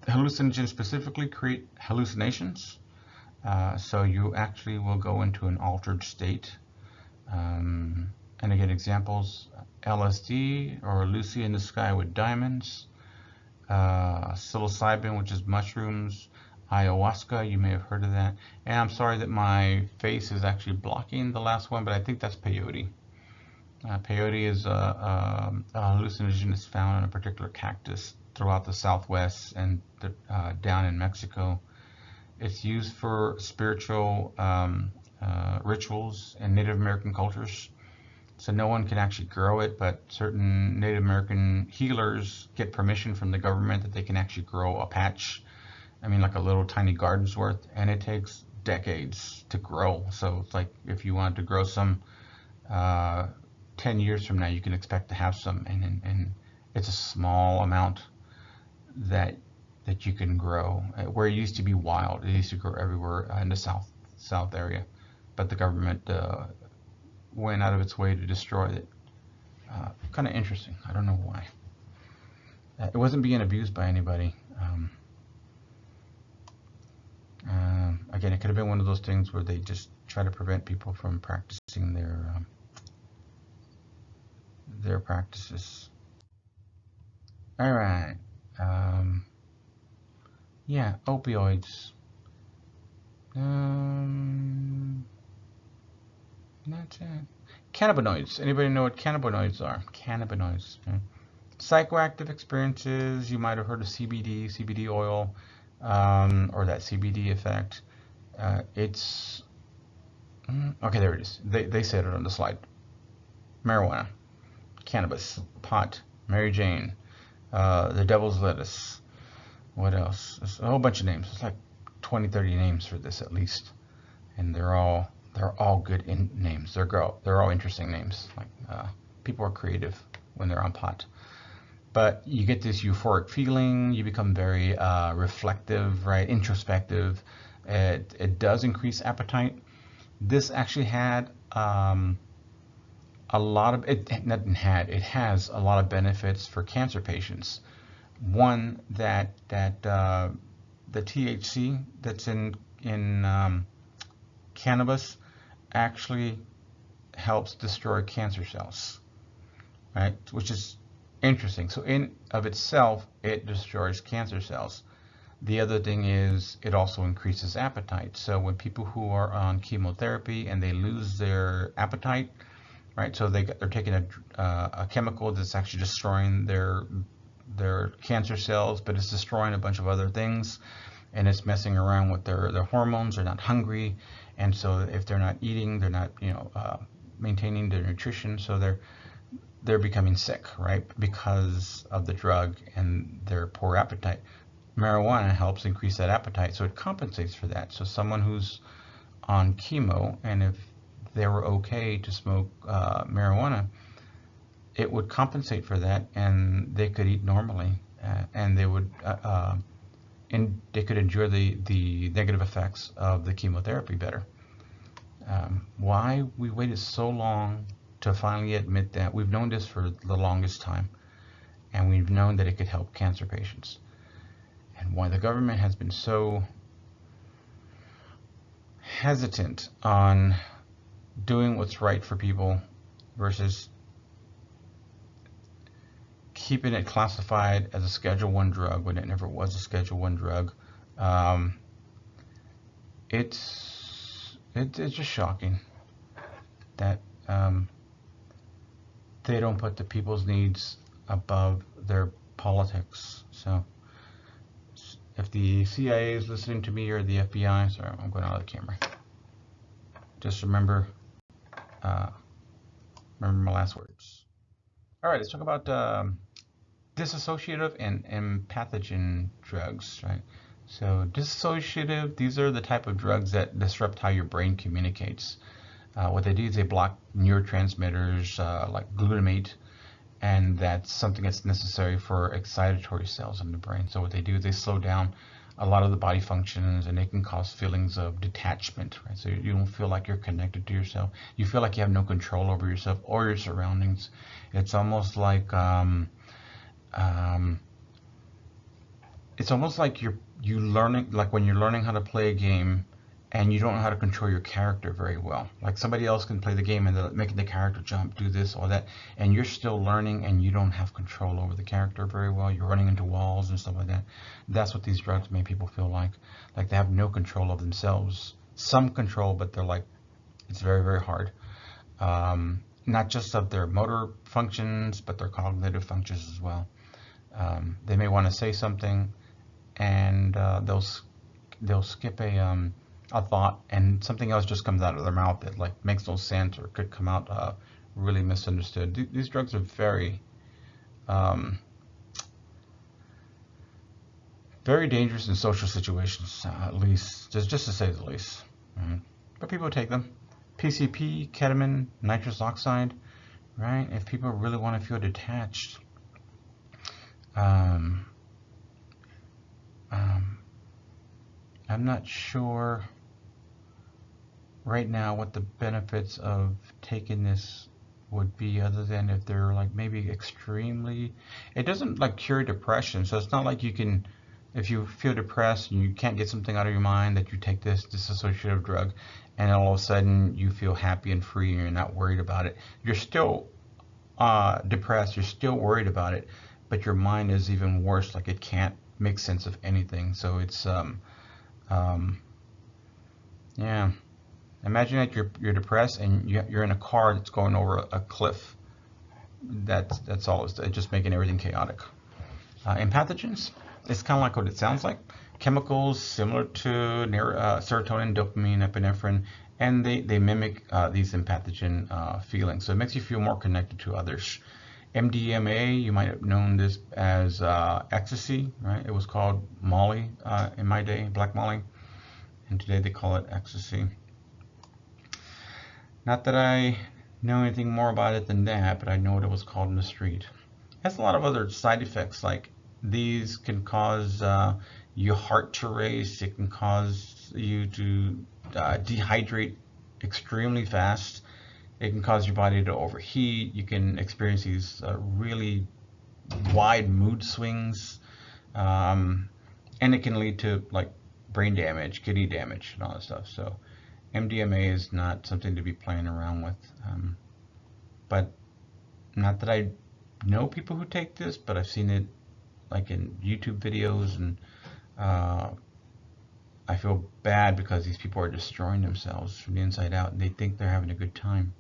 Hallucinogens specifically create hallucinations, so you actually will go into an altered state, and And again, examples: LSD, or Lucy in the Sky with Diamonds, psilocybin, which is mushrooms, ayahuasca, you may have heard of that. And I'm sorry that my face is actually blocking the last one, but I think that's peyote. Peyote is a hallucinogen that's found in a particular cactus throughout the Southwest and down in Mexico. It's used for spiritual rituals in Native American cultures. So no one can actually grow it, but certain Native American healers get permission from the government that they can actually grow a patch. I mean, like a little tiny garden's worth, and it takes decades to grow. So it's like if you wanted to grow some 10 years from now, you can expect to have some, and it's a small amount that you can grow. Where it used to be wild, it used to grow everywhere in the south area, but the government went out of its way to destroy it. Kind of interesting. I don't know why. It wasn't being abused by anybody. Again, it could have been one of those things where they just try to prevent people from practicing their practices. All right. Yeah, opioids. That's it. Cannabinoids. Anybody know what cannabinoids are? Cannabinoids. Okay. Psychoactive experiences. You might have heard of CBD oil, or that CBD effect. It's okay. There it is. They said it on the slide. Marijuana, cannabis, pot, Mary Jane, the devil's lettuce. What else? There's a whole bunch of names. It's like 20, 30 names for this at least, and they're all good names. They're all interesting names. Like people are creative when they're on pot. But you get this euphoric feeling. You become very reflective, right? Introspective. It does increase appetite. This actually had a lot of it has a lot of benefits for cancer patients. One, that the THC that's in cannabis actually helps destroy cancer cells, right? Which is interesting. So in of itself, it destroys cancer cells. The other thing is it also increases appetite. So when people who are on chemotherapy and they lose their appetite, right? So they're taking a chemical that's actually destroying their cancer cells, but it's destroying a bunch of other things, and it's messing around with their hormones. They're not hungry, and so if they're not eating, they're not maintaining their nutrition. So they're becoming sick, right? Because of the drug and their poor appetite. Marijuana helps increase that appetite, so it compensates for that. So someone who's on chemo, and if they were okay to smoke marijuana, it would compensate for that, and they could eat normally, and they would they could endure the negative effects of the chemotherapy better. Why we waited so long to finally admit that? We've known this for the longest time, and we've known that it could help cancer patients. And why the government has been so hesitant on doing what's right for people versus keeping it classified as a Schedule 1 drug when it never was a Schedule 1 drug. It's just shocking that they don't put the people's needs above their politics. So if the CIA is listening to me, or the FBI, sorry, I'm going out of the camera. Just remember my last words. All right, let's talk about dissociative and empathogen drugs, right? So dissociative, these are the type of drugs that disrupt how your brain communicates. What they do is they block neurotransmitters like glutamate, and that's something that's necessary for excitatory cells in the brain. So what they do is they slow down a lot of the body functions, and they can cause feelings of detachment, right? So you don't feel like you're connected to yourself. You feel like you have no control over yourself or your surroundings. It's almost like you learning, like when you're learning how to play a game, and you don't know how to control your character very well. Like somebody else can play the game and they're making the character jump, do this or that, and you're still learning and you don't have control over the character very well. You're running into walls and stuff like that. That's what these drugs make people feel like they have no control of themselves. Some control, but they're like, it's very, very hard. Not just of their motor functions, but their cognitive functions as well. They may want to say something, and they'll skip a thought, and something else just comes out of their mouth that like makes no sense or could come out really misunderstood. These drugs are very very dangerous in social situations, at least, just to say the least. But people take them. PCP, ketamine, nitrous oxide, right? If people really want to feel detached, I'm not sure right now what the benefits of taking this would be, other than if they're like maybe extremely, it doesn't like cure depression, so it's not like you can, if you feel depressed and you can't get something out of your mind, that you take this dissociative drug and all of a sudden you feel happy and free and you're not worried about it. You're still depressed, you're still worried about it, but your mind is even worse, like it can't make sense of anything. So it's yeah, imagine that you're depressed and you're in a car that's going over a cliff. That's all. It's just making everything chaotic. And pathogens, it's kind of like what it sounds like. Chemicals similar to serotonin, dopamine, epinephrine, and they mimic these empathogen feelings. So it makes you feel more connected to others. MDMA, you might have known this as ecstasy, right? It was called Molly in my day, Black Molly, and today they call it ecstasy. Not that I know anything more about it than that, but I know what it was called in the street. It has a lot of other side effects, like these can cause your heart to race. It can cause you to dehydrate extremely fast. It can cause your body to overheat. You can experience these really wide mood swings, and it can lead to like brain damage, kidney damage, and all that stuff. So MDMA is not something to be playing around with. But not that I know people who take this, but I've seen it like in YouTube videos, and I feel bad because these people are destroying themselves from the inside out, and they think they're having a good time.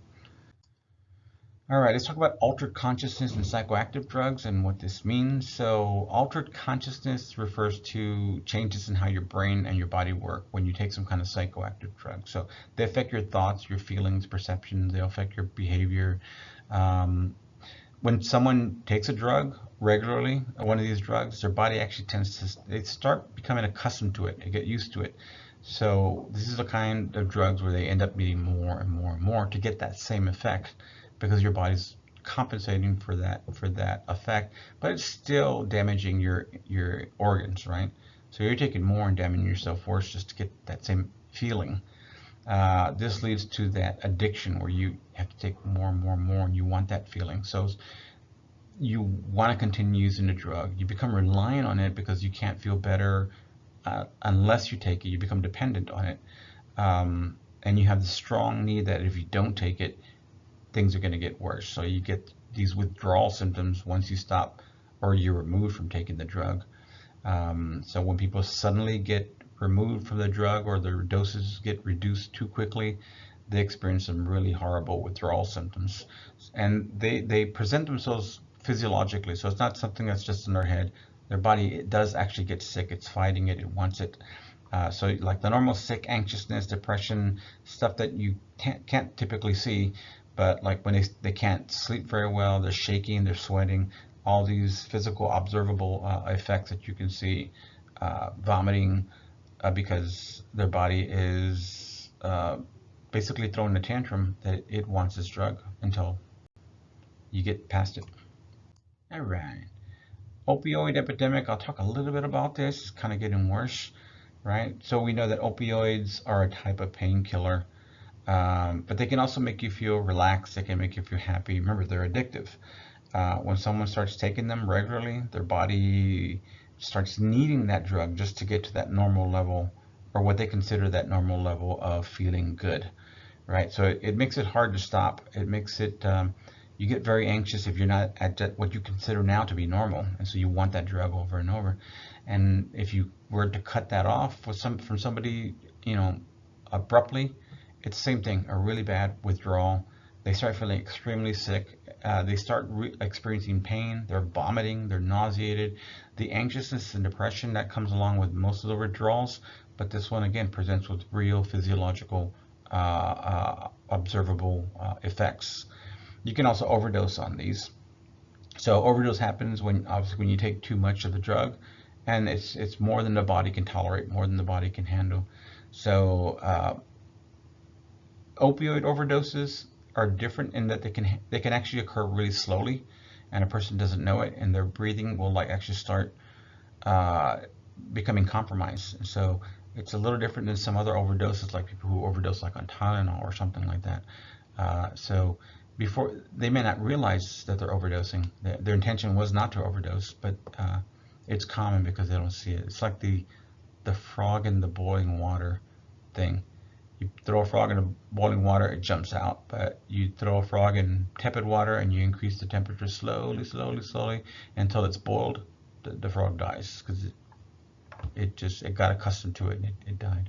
All right, let's talk about altered consciousness and psychoactive drugs and what this means. So altered consciousness refers to changes in how your brain and your body work when you take some kind of psychoactive drug. So they affect your thoughts, your feelings, perceptions, they'll affect your behavior. When someone takes a drug regularly, one of these drugs, their body actually tends to, they start becoming accustomed to it, they get used to it. So this is the kind of drugs where they end up needing more and more and more to get that same effect, because your body's compensating for that effect, but it's still damaging your organs, right? So you're taking more and damaging yourself worse just to get that same feeling. This leads to that addiction where you have to take more and more and more, and you want that feeling. So you want to continue using the drug. You become reliant on it because you can't feel better unless you take it. You become dependent on it, and you have the strong need that if you don't take it, things are going to get worse. So you get these withdrawal symptoms once you stop or you're removed from taking the drug. So when people suddenly get removed from the drug or their doses get reduced too quickly, they experience some really horrible withdrawal symptoms. And they present themselves physiologically, so it's not something that's just in their head. Their body, it does actually get sick. It's fighting it. It wants it. So like the normal sick, anxiousness, depression, stuff that you can't typically see, but like when they can't sleep very well, they're shaking, they're sweating, all these physical observable effects that you can see, vomiting, because their body is basically throwing a tantrum that it wants this drug until you get past it. All right. Opioid epidemic, I'll talk a little bit about this. It's kind of getting worse, right? So we know that opioids are a type of painkiller. But they can also make you feel relaxed. They can make you feel happy. Remember, they're addictive. When someone starts taking them regularly, their body starts needing that drug just to get to that normal level or what they consider that normal level of feeling good, right? So it makes it hard to stop. It makes it, you get very anxious if you're not at what you consider now to be normal, and so you want that drug over and over. And if you were to cut that off from somebody, abruptly, it's the same thing, a really bad withdrawal. They start feeling extremely sick. They start experiencing pain. They're vomiting. They're nauseated. The anxiousness and depression that comes along with most of the withdrawals, but this one again presents with real physiological, observable effects. You can also overdose on these. So overdose happens obviously when you take too much of the drug, and it's more than the body can tolerate, more than the body can handle. So opioid overdoses are different in that they can actually occur really slowly, and a person doesn't know it, and their breathing will actually start becoming compromised. And so it's a little different than some other overdoses, like people who overdose on Tylenol or something like that. So before, they may not realize that they're overdosing. Their intention was not to overdose, but it's common because they don't see it. It's like the frog in the boiling water thing. You throw a frog in boiling water, it jumps out. But you throw a frog in tepid water and you increase the temperature slowly, slowly, slowly until it's boiled, the frog dies because it got accustomed to it and it died.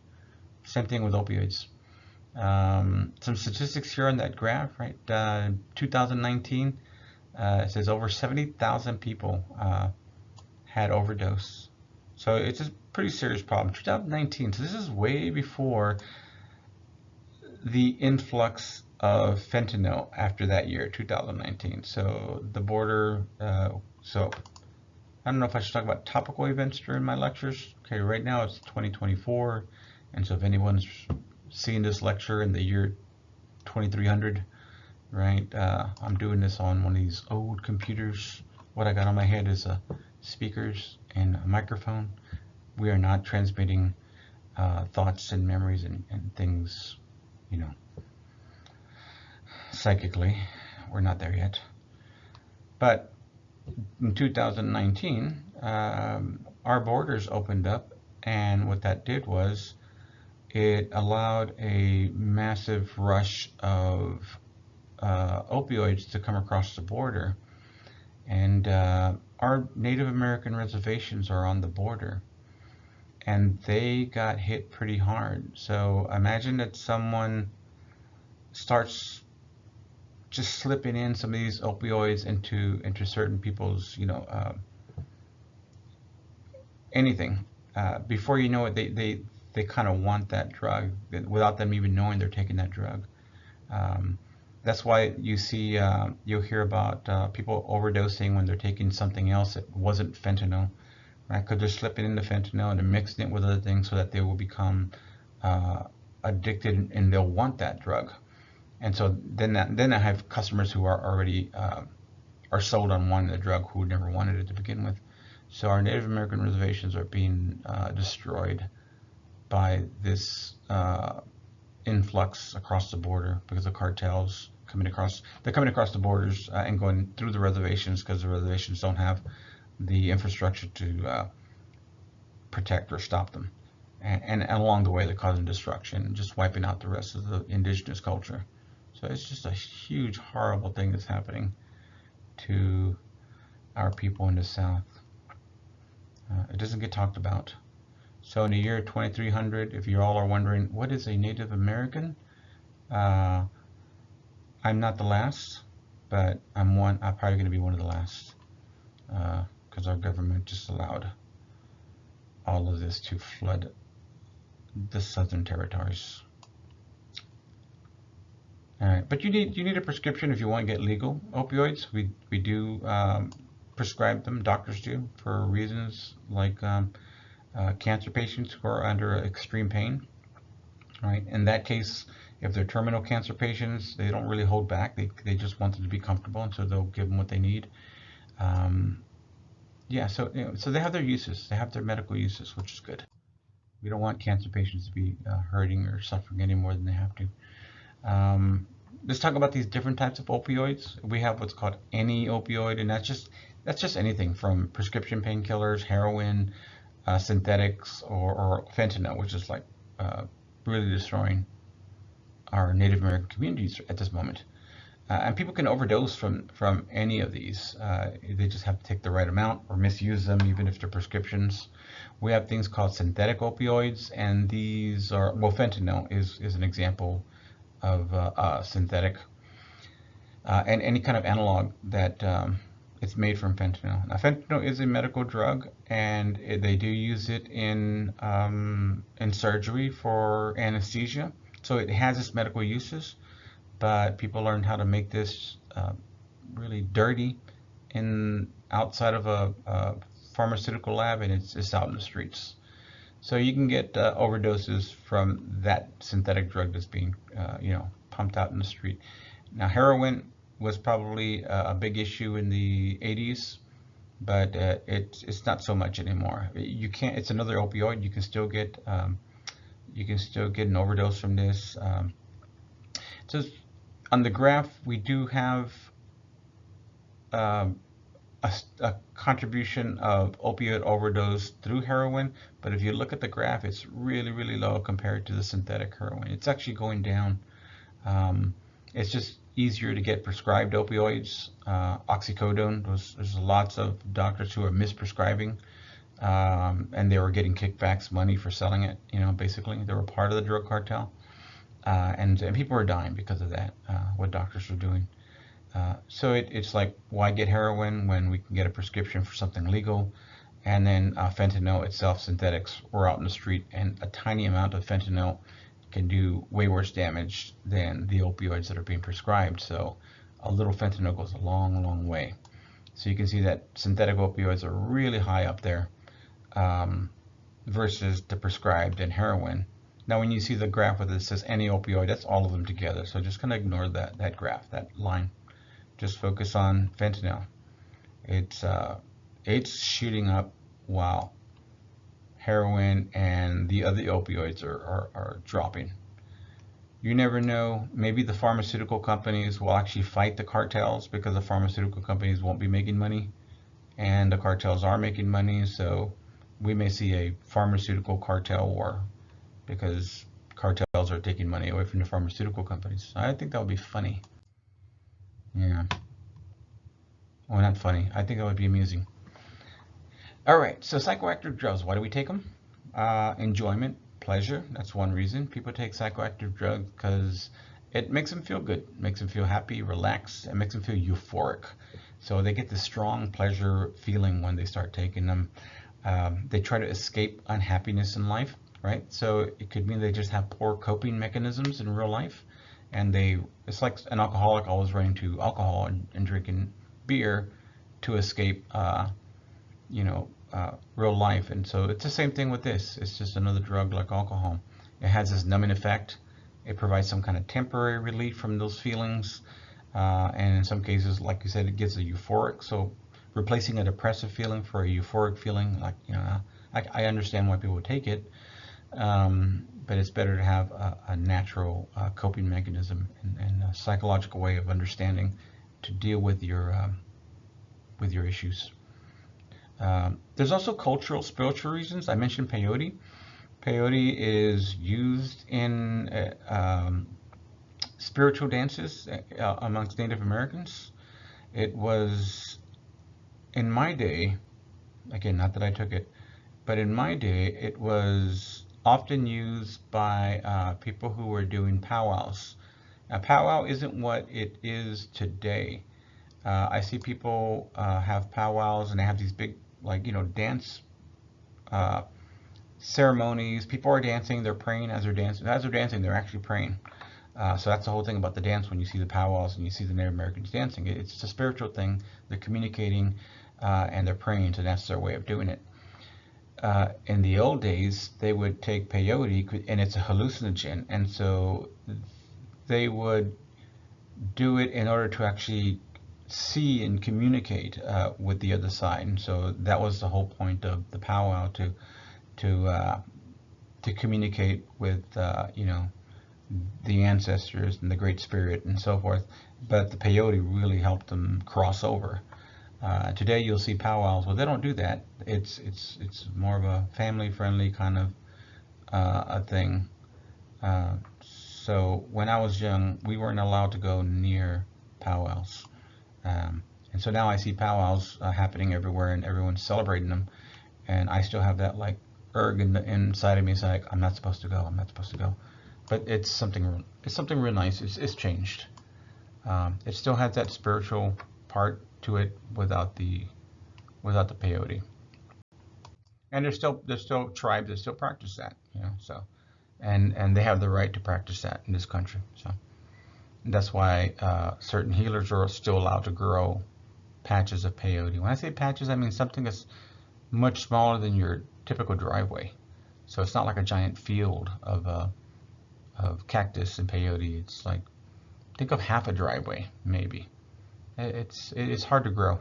Same thing with opioids. Some statistics here on that graph, right? 2019, it says over 70,000 people had overdose. So it's a pretty serious problem. 2019, so this is way before the influx of fentanyl after that year, 2019. So the border, so I don't know if I should talk about topical events during my lectures. Okay, right now it's 2024, and so if anyone's seeing this lecture in the year 2300, right, I'm doing this on one of these old computers. What I got on my head is speakers and a microphone. We are not transmitting thoughts and memories and things, psychically. We're not there yet. But in 2019, our borders opened up, and what that did was it allowed a massive rush of opioids to come across the border. And our Native American reservations are on the border, and they got hit pretty hard. So imagine that someone starts just slipping in some of these opioids into certain people's, anything. Before you know it, they kind of want that drug without them even knowing they're taking that drug. That's why you see, you'll hear about people overdosing when they're taking something else that wasn't fentanyl, right? Because they're slipping in the fentanyl and they're mixing it with other things so that they will become addicted and they'll want that drug. And so then I have customers who are already are sold on wanting the drug who never wanted it to begin with. So our Native American reservations are being destroyed by this influx across the border because of cartels they're coming across the borders and going through the reservations because the reservations don't have the infrastructure to protect or stop them. And along the way, they're causing destruction and just wiping out the rest of the indigenous culture. So it's just a huge, horrible thing that's happening to our people in the South. It doesn't get talked about. So in the year 2300, if you all are wondering, what is a Native American? I'm not the last, but I'm probably going to be one of the last because our government just allowed all of this to flood the southern territories. All right, but you need a prescription if you want to get legal opioids. We do prescribe them. Doctors do for reasons like cancer patients who are under extreme pain. Right. In that case, if they're terminal cancer patients, they don't really hold back. They just want them to be comfortable, and so they'll give them what they need. Yeah. So so they have their uses. They have their medical uses, which is good. We don't want cancer patients to be hurting or suffering any more than they have to. Let's talk about these different types of opioids. We have what's called any opioid, and that's just anything from prescription painkillers, heroin, synthetics or fentanyl, which is like really destroying our Native American communities at this moment. And people can overdose from any of these. They just have to take the right amount or misuse them, even if they're prescriptions. We have things called synthetic opioids, and these are, well, fentanyl is an example of synthetic, and any kind of analog that it's made from fentanyl. Now, fentanyl is a medical drug, and they do use it in surgery for anesthesia. So it has its medical uses, but people learned how to make this really dirty outside of a pharmaceutical lab, and it's out in the streets. So you can get overdoses from that synthetic drug that's being pumped out in the street. Now, heroin was probably a big issue in the 80s, but it's not so much anymore. You can't. It's another opioid. You can still get an overdose from this. So on the graph, we do have a contribution of opioid overdose through heroin, but if you look at the graph, it's really, really low compared to the synthetic heroin. It's actually going down. It's just easier to get prescribed opioids. Oxycodone, there's lots of doctors who are misprescribing, and they were getting kickbacks, money for selling it. Basically, they were part of the drug cartel, and people were dying because of that. What doctors were doing. So it's like, why get heroin when we can get a prescription for something legal? And then fentanyl itself, synthetics, were out in the street, and a tiny amount of fentanyl can do way worse damage than the opioids that are being prescribed. So a little fentanyl goes a long, long way. So you can see that synthetic opioids are really high up there versus the prescribed and heroin. Now, when you see the graph where it says any opioid, that's all of them together. So just kind of ignore that graph, that line. Just focus on fentanyl. It's shooting up while heroin and the other opioids are dropping. You never know. Maybe the pharmaceutical companies will actually fight the cartels, because the pharmaceutical companies won't be making money and the cartels are making money. So we may see a pharmaceutical cartel war because cartels are taking money away from the pharmaceutical companies. I think that would be funny. Yeah. Well, not funny. I think that would be amusing. All right. So psychoactive drugs, why do we take them? Enjoyment, pleasure. That's one reason people take psychoactive drugs, because it makes them feel good, makes them feel happy, relaxed, and makes them feel euphoric. So they get this strong pleasure feeling when they start taking them. They try to escape unhappiness in life, right? So it could mean they just have poor coping mechanisms in real life, and it's like an alcoholic always running to alcohol and drinking beer to escape real life. And so it's the same thing with this. It's just another drug like alcohol. It has this numbing effect. It provides some kind of temporary relief from those feelings, and in some cases, like you said, it gives a euphoric. So replacing a depressive feeling for a euphoric feeling, like, I understand why people would take it, but it's better to have a natural coping mechanism and a psychological way of understanding to deal with your issues. There's also cultural, spiritual reasons. I mentioned peyote. Peyote is used in spiritual dances amongst Native Americans. It was, in my day, again, not that I took it, but in my day, it was often used by people who were doing powwows. Now, powwow isn't what it is today. I see people have powwows, and they have these big, dance ceremonies. People are dancing, they're praying as they're dancing. As they're dancing, they're actually praying. So that's the whole thing about the dance. When you see the powwows and you see the Native Americans dancing, it's a spiritual thing. They're communicating and they're praying, so that's their way of doing it. In the old days, they would take peyote, and it's a hallucinogen, and so they would do it in order to actually see and communicate with the other side. And so that was the whole point of the powwow, to communicate with the ancestors and the Great Spirit and so forth. But the peyote really helped them cross over. Today you'll see powwows. Well, they don't do that. It's more of a family-friendly kind of a thing. So when I was young, we weren't allowed to go near powwows. And so now I see powwows happening everywhere, and everyone's celebrating them. And I still have that like urge inside of me. It's like I'm not supposed to go. I'm not supposed to go. But it's something real nice. It's changed. It still has that spiritual part to it without the peyote. And there's still tribes that still practice that, you know. So and they have the right to practice that in this country. So that's why certain healers are still allowed to grow patches of peyote. When I say patches, I mean something that's much smaller than your typical driveway. So it's not like a giant field of cactus and peyote. It's like, think of half a driveway, maybe. It's hard to grow.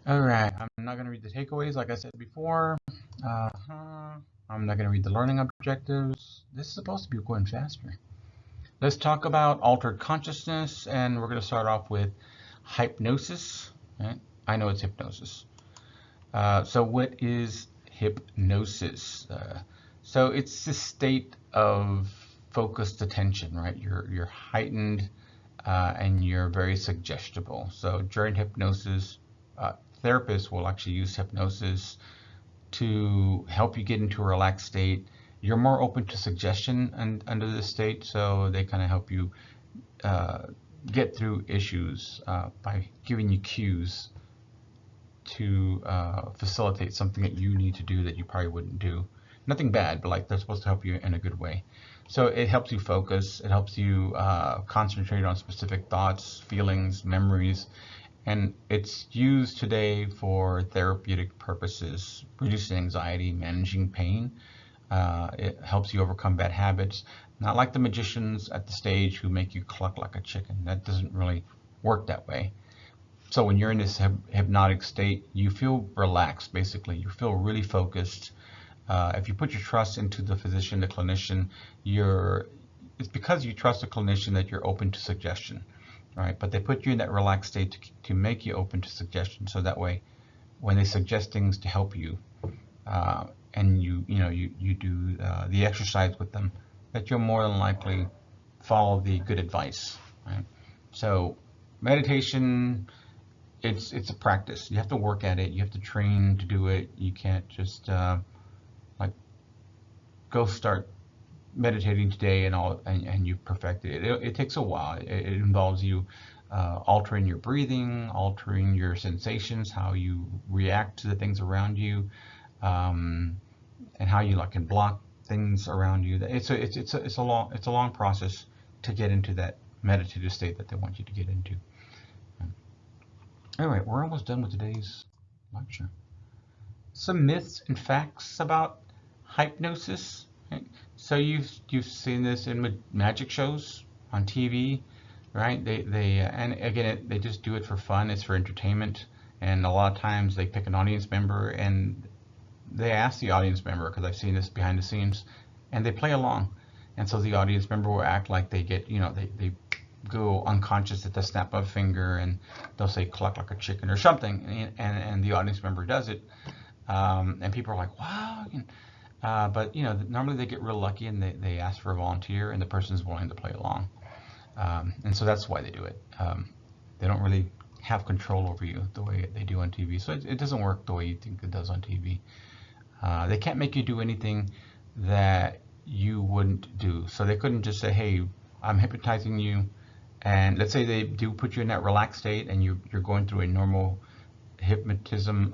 All right, I'm not going to read the takeaways like I said before. I'm not going to read the learning objectives. This is supposed to be going faster. Let's talk about altered consciousness, and we're going to start off with hypnosis. Right? I know it's hypnosis. So what is hypnosis? So it's the state of focused attention, right? You're heightened and you're very suggestible. So during hypnosis, therapists will actually use hypnosis to help you get into a relaxed state. You're more open to suggestion under this state, so they kind of help you get through issues by giving you cues to facilitate something that you need to do that you probably wouldn't do. Nothing bad, but like they're supposed to help you in a good way. So it helps you focus. It helps you concentrate on specific thoughts, feelings, memories. And it's used today for therapeutic purposes, reducing anxiety, managing pain. It helps you overcome bad habits. Not like the magicians at the stage who make you cluck like a chicken. That doesn't really work that way. So when you're in this hypnotic state, you feel relaxed, basically. You feel really focused. If you put your trust into the physician, the clinician, it's because you trust the clinician that you're open to suggestion, right? But they put you in that relaxed state to make you open to suggestion, so that way, when they suggest things to help you, and you do the exercise with them, that you'll more than likely follow the good advice, right? So meditation, it's a practice. You have to work at it. You have to train to do it. You can't just like go start meditating today and you perfect it. It takes a while. It involves you altering your breathing, altering your sensations, how you react to the things around you, and how you can block things around you. It's a long process to get into that meditative state that they want you to get into. All right, we're almost done with today's lecture. Some myths and facts about hypnosis. Right? So you've seen this in magic shows on TV, right? And again, they just do it for fun. It's for entertainment, and a lot of times they pick an audience member and they ask the audience member, because I've seen this behind the scenes, and they play along, and so the audience member will act like they get, they go unconscious at the snap of a finger, and they'll say cluck like a chicken or something, and the audience member does it, and people are like, wow. But normally they get real lucky and they ask for a volunteer, and the person's willing to play along, and so that's why they do it. They don't really have control over you the way they do on TV, so it doesn't work the way you think it does on TV. They can't make you do anything that you wouldn't do. So they couldn't just say, hey, I'm hypnotizing you, and let's say they do put you in that relaxed state and you're going through a normal hypnotism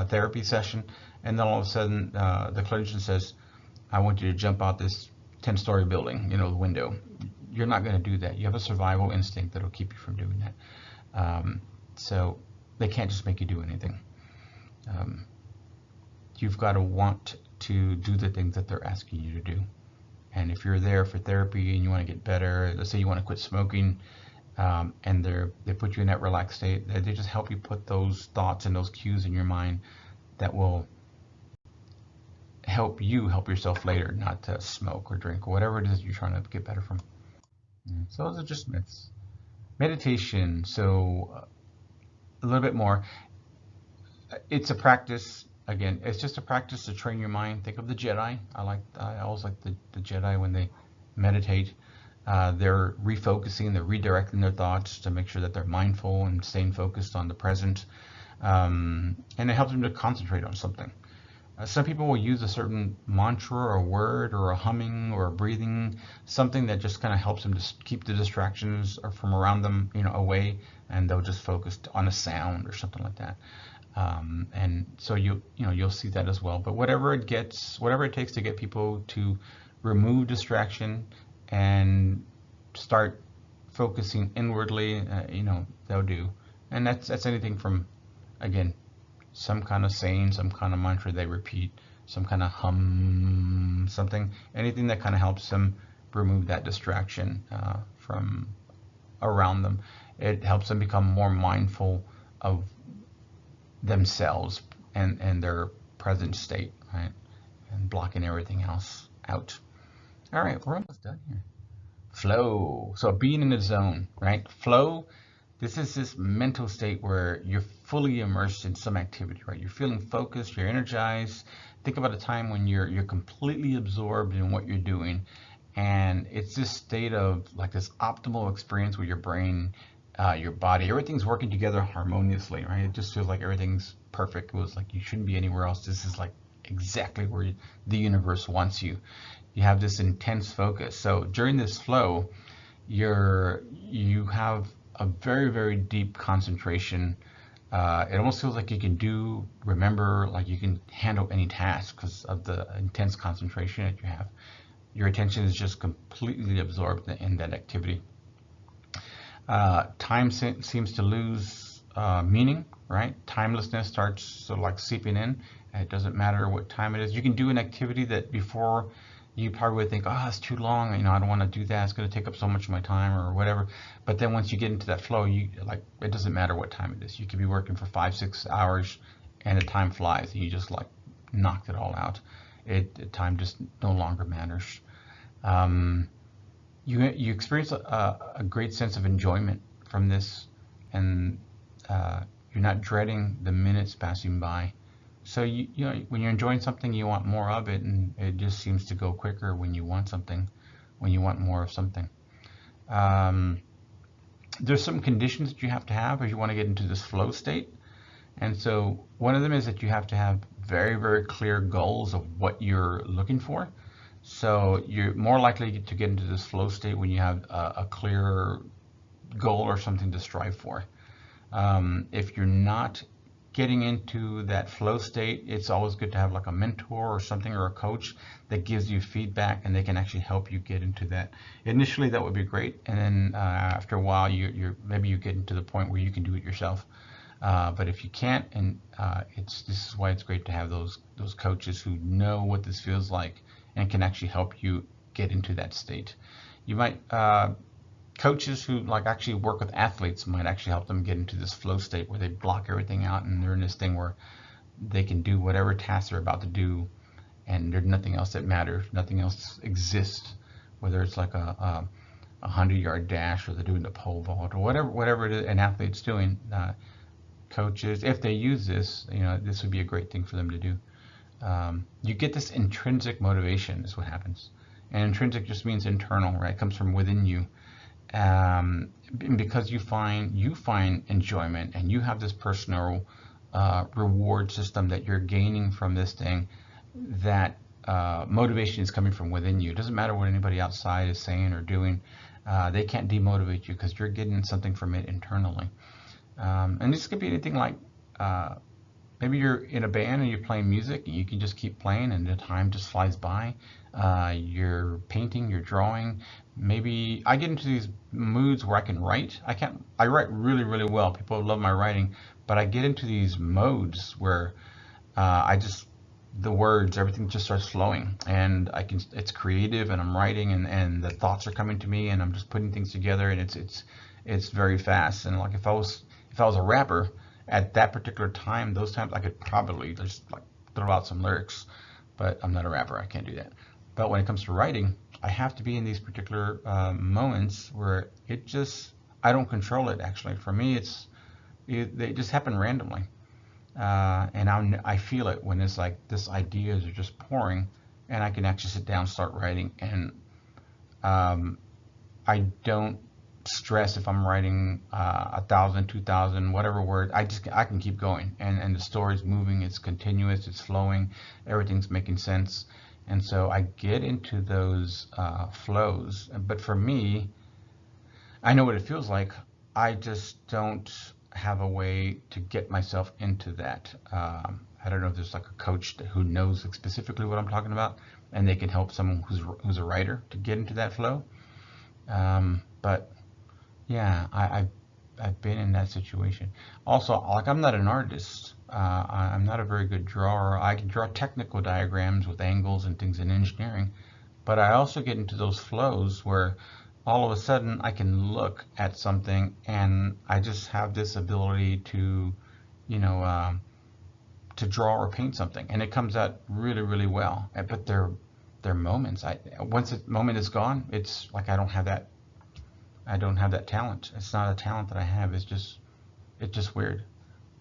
therapy session, and then all of a sudden the clinician says, I want you to jump out this 10-story building, the window. You're not going to do that. You have a survival instinct that'll keep you from doing that. So they can't just make you do anything. You've got to want to do the things that they're asking you to do. And if you're there for therapy and you want to get better, let's say you want to quit smoking, and they put you in that relaxed state, they just help you put those thoughts and those cues in your mind that will help you help yourself later not to smoke or drink or whatever it is you're trying to get better from. So those are just myths. Meditation. So a little bit more. It's a practice. Again, it's just a practice to train your mind. Think of the Jedi. I always like the Jedi when they meditate. They're refocusing, they're redirecting their thoughts to make sure that they're mindful and staying focused on the present. And it helps them to concentrate on something. Some people will use a certain mantra or a word or a humming or a breathing, something that just kind of helps them to keep the distractions from around them, away, and they'll just focus on a sound or something like that. And so you'll see that as well. But whatever it takes to get people to remove distraction and start focusing inwardly, they'll do. And that's anything from, again, some kind of saying, some kind of mantra they repeat, some kind of hum, something, anything that kind of helps them remove that distraction from around them. It helps them become more mindful of themselves and their present state, right? And blocking everything else out. All right, we're almost done here. Flow. So being in the zone, right? Flow. This is this mental state where you're fully immersed in some activity, right? You're feeling focused, you're energized. Think about a time when you're completely absorbed in what you're doing, and it's this state of like this optimal experience where your brain, your body, everything's working together harmoniously, right? It just feels like everything's perfect. It was like you shouldn't be anywhere else. This is like exactly where the universe wants you. You have this intense focus. So during this flow, you have a very, very deep concentration. It almost feels like you can remember, like you can handle any task because of the intense concentration that you have. Your attention is just completely absorbed in that activity. Time seems to lose meaning, right? Timelessness starts sort of like seeping in. It doesn't matter what time it is. You can do an activity that before you probably would think, oh, it's too long. I don't want to do that. It's going to take up so much of my time or whatever. But then once you get into that flow, it doesn't matter what time it is. You could be working for 5-6 hours and the time flies. And you just like knocked it all out. Time just no longer matters. You experience a great sense of enjoyment from this, and you're not dreading the minutes passing by. So when you're enjoying something, you want more of it, and it just seems to go quicker when you want something, when you want more of something. There's some conditions that you have to have if you want to get into this flow state. And so one of them is that you have to have very, very clear goals of what you're looking for. So you're more likely to get into this flow state when you have a clear goal or something to strive for. If you're not getting into that flow state, it's always good to have like a mentor or something or a coach that gives you feedback and they can actually help you get into that. Initially, that would be great, and then after a while, maybe you get into the point where you can do it yourself. But if you can't, and this is why it's great to have those coaches who know what this feels like and can actually help you get into that state. You might coaches who like actually work with athletes might actually help them get into this flow state where they block everything out and they're in this thing where they can do whatever task they're about to do, and there's nothing else that matters, nothing else exists, whether it's like a 100-yard dash or they're doing the pole vault or whatever it is an athlete's doing. Coaches, if they use this, this would be a great thing for them to do. You get this intrinsic motivation is what happens, and intrinsic just means internal, right? It comes from within you. Because you find enjoyment and you have this personal reward system that you're gaining from this thing, that motivation is coming from within you. It doesn't matter what anybody outside is saying or doing. They can't demotivate you because you're getting something from it internally. And this could be anything like maybe you're in a band and you're playing music and you can just keep playing and the time just flies by. You're painting, you're drawing. Maybe I get into these moods where I can write. I write really, really well. People love my writing, but I get into these modes where the words, everything just starts flowing, and it's creative, and I'm writing, and the thoughts are coming to me, and I'm just putting things together, and it's very fast. And like if I was a rapper at that particular time, those times I could probably just like throw out some lyrics, but I'm not a rapper, I can't do that. But when it comes to writing, I have to be in these particular moments where I don't control it actually. For me, they just happen randomly. And I feel it when it's like this ideas are just pouring, and I can actually sit down, start writing, and um, I don't stress if I'm writing 1,000, 2,000, whatever word. I can keep going, and the story's moving, it's continuous, it's flowing, everything's making sense, and so I get into those flows. But for me, I know what it feels like. I just don't have a way to get myself into that. I don't know if there's like a coach who knows specifically what I'm talking about, and they can help someone who's a writer to get into that flow. But yeah, I've been in that situation. Also, like I'm not an artist. I'm not a very good drawer. I can draw technical diagrams with angles and things in engineering, but I also get into those flows where all of a sudden I can look at something and I just have this ability to, you know, to draw or paint something, and it comes out really, really well. But there are moments. Once the moment is gone, it's like I don't have that talent. It's not a talent that I have. It's just weird.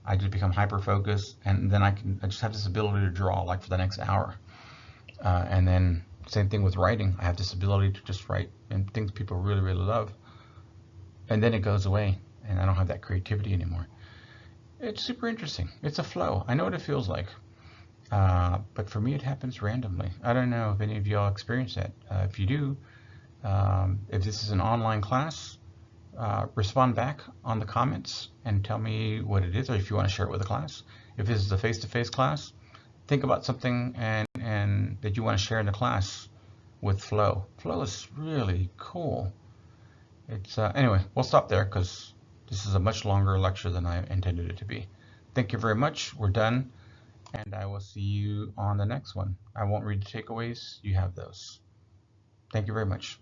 I just become hyper focused, and then I just have this ability to draw like for the next hour. And then same thing with writing. I have this ability to just write and things people really, really love, and then it goes away, and I don't have that creativity anymore. It's super interesting. It's a flow. I know what it feels like. But for me, it happens randomly. I don't know if any of y'all experience that. If you do, if this is an online class, respond back on the comments and tell me what it is, or if you want to share it with the class. If this is a face-to-face class, think about something and that you want to share in the class with flow. Flow is really cool. It's anyway, we'll stop there because this is a much longer lecture than I intended it to be. Thank you very much. We're done, and I will see you on the next one. I won't read the takeaways. You have those. Thank you very much.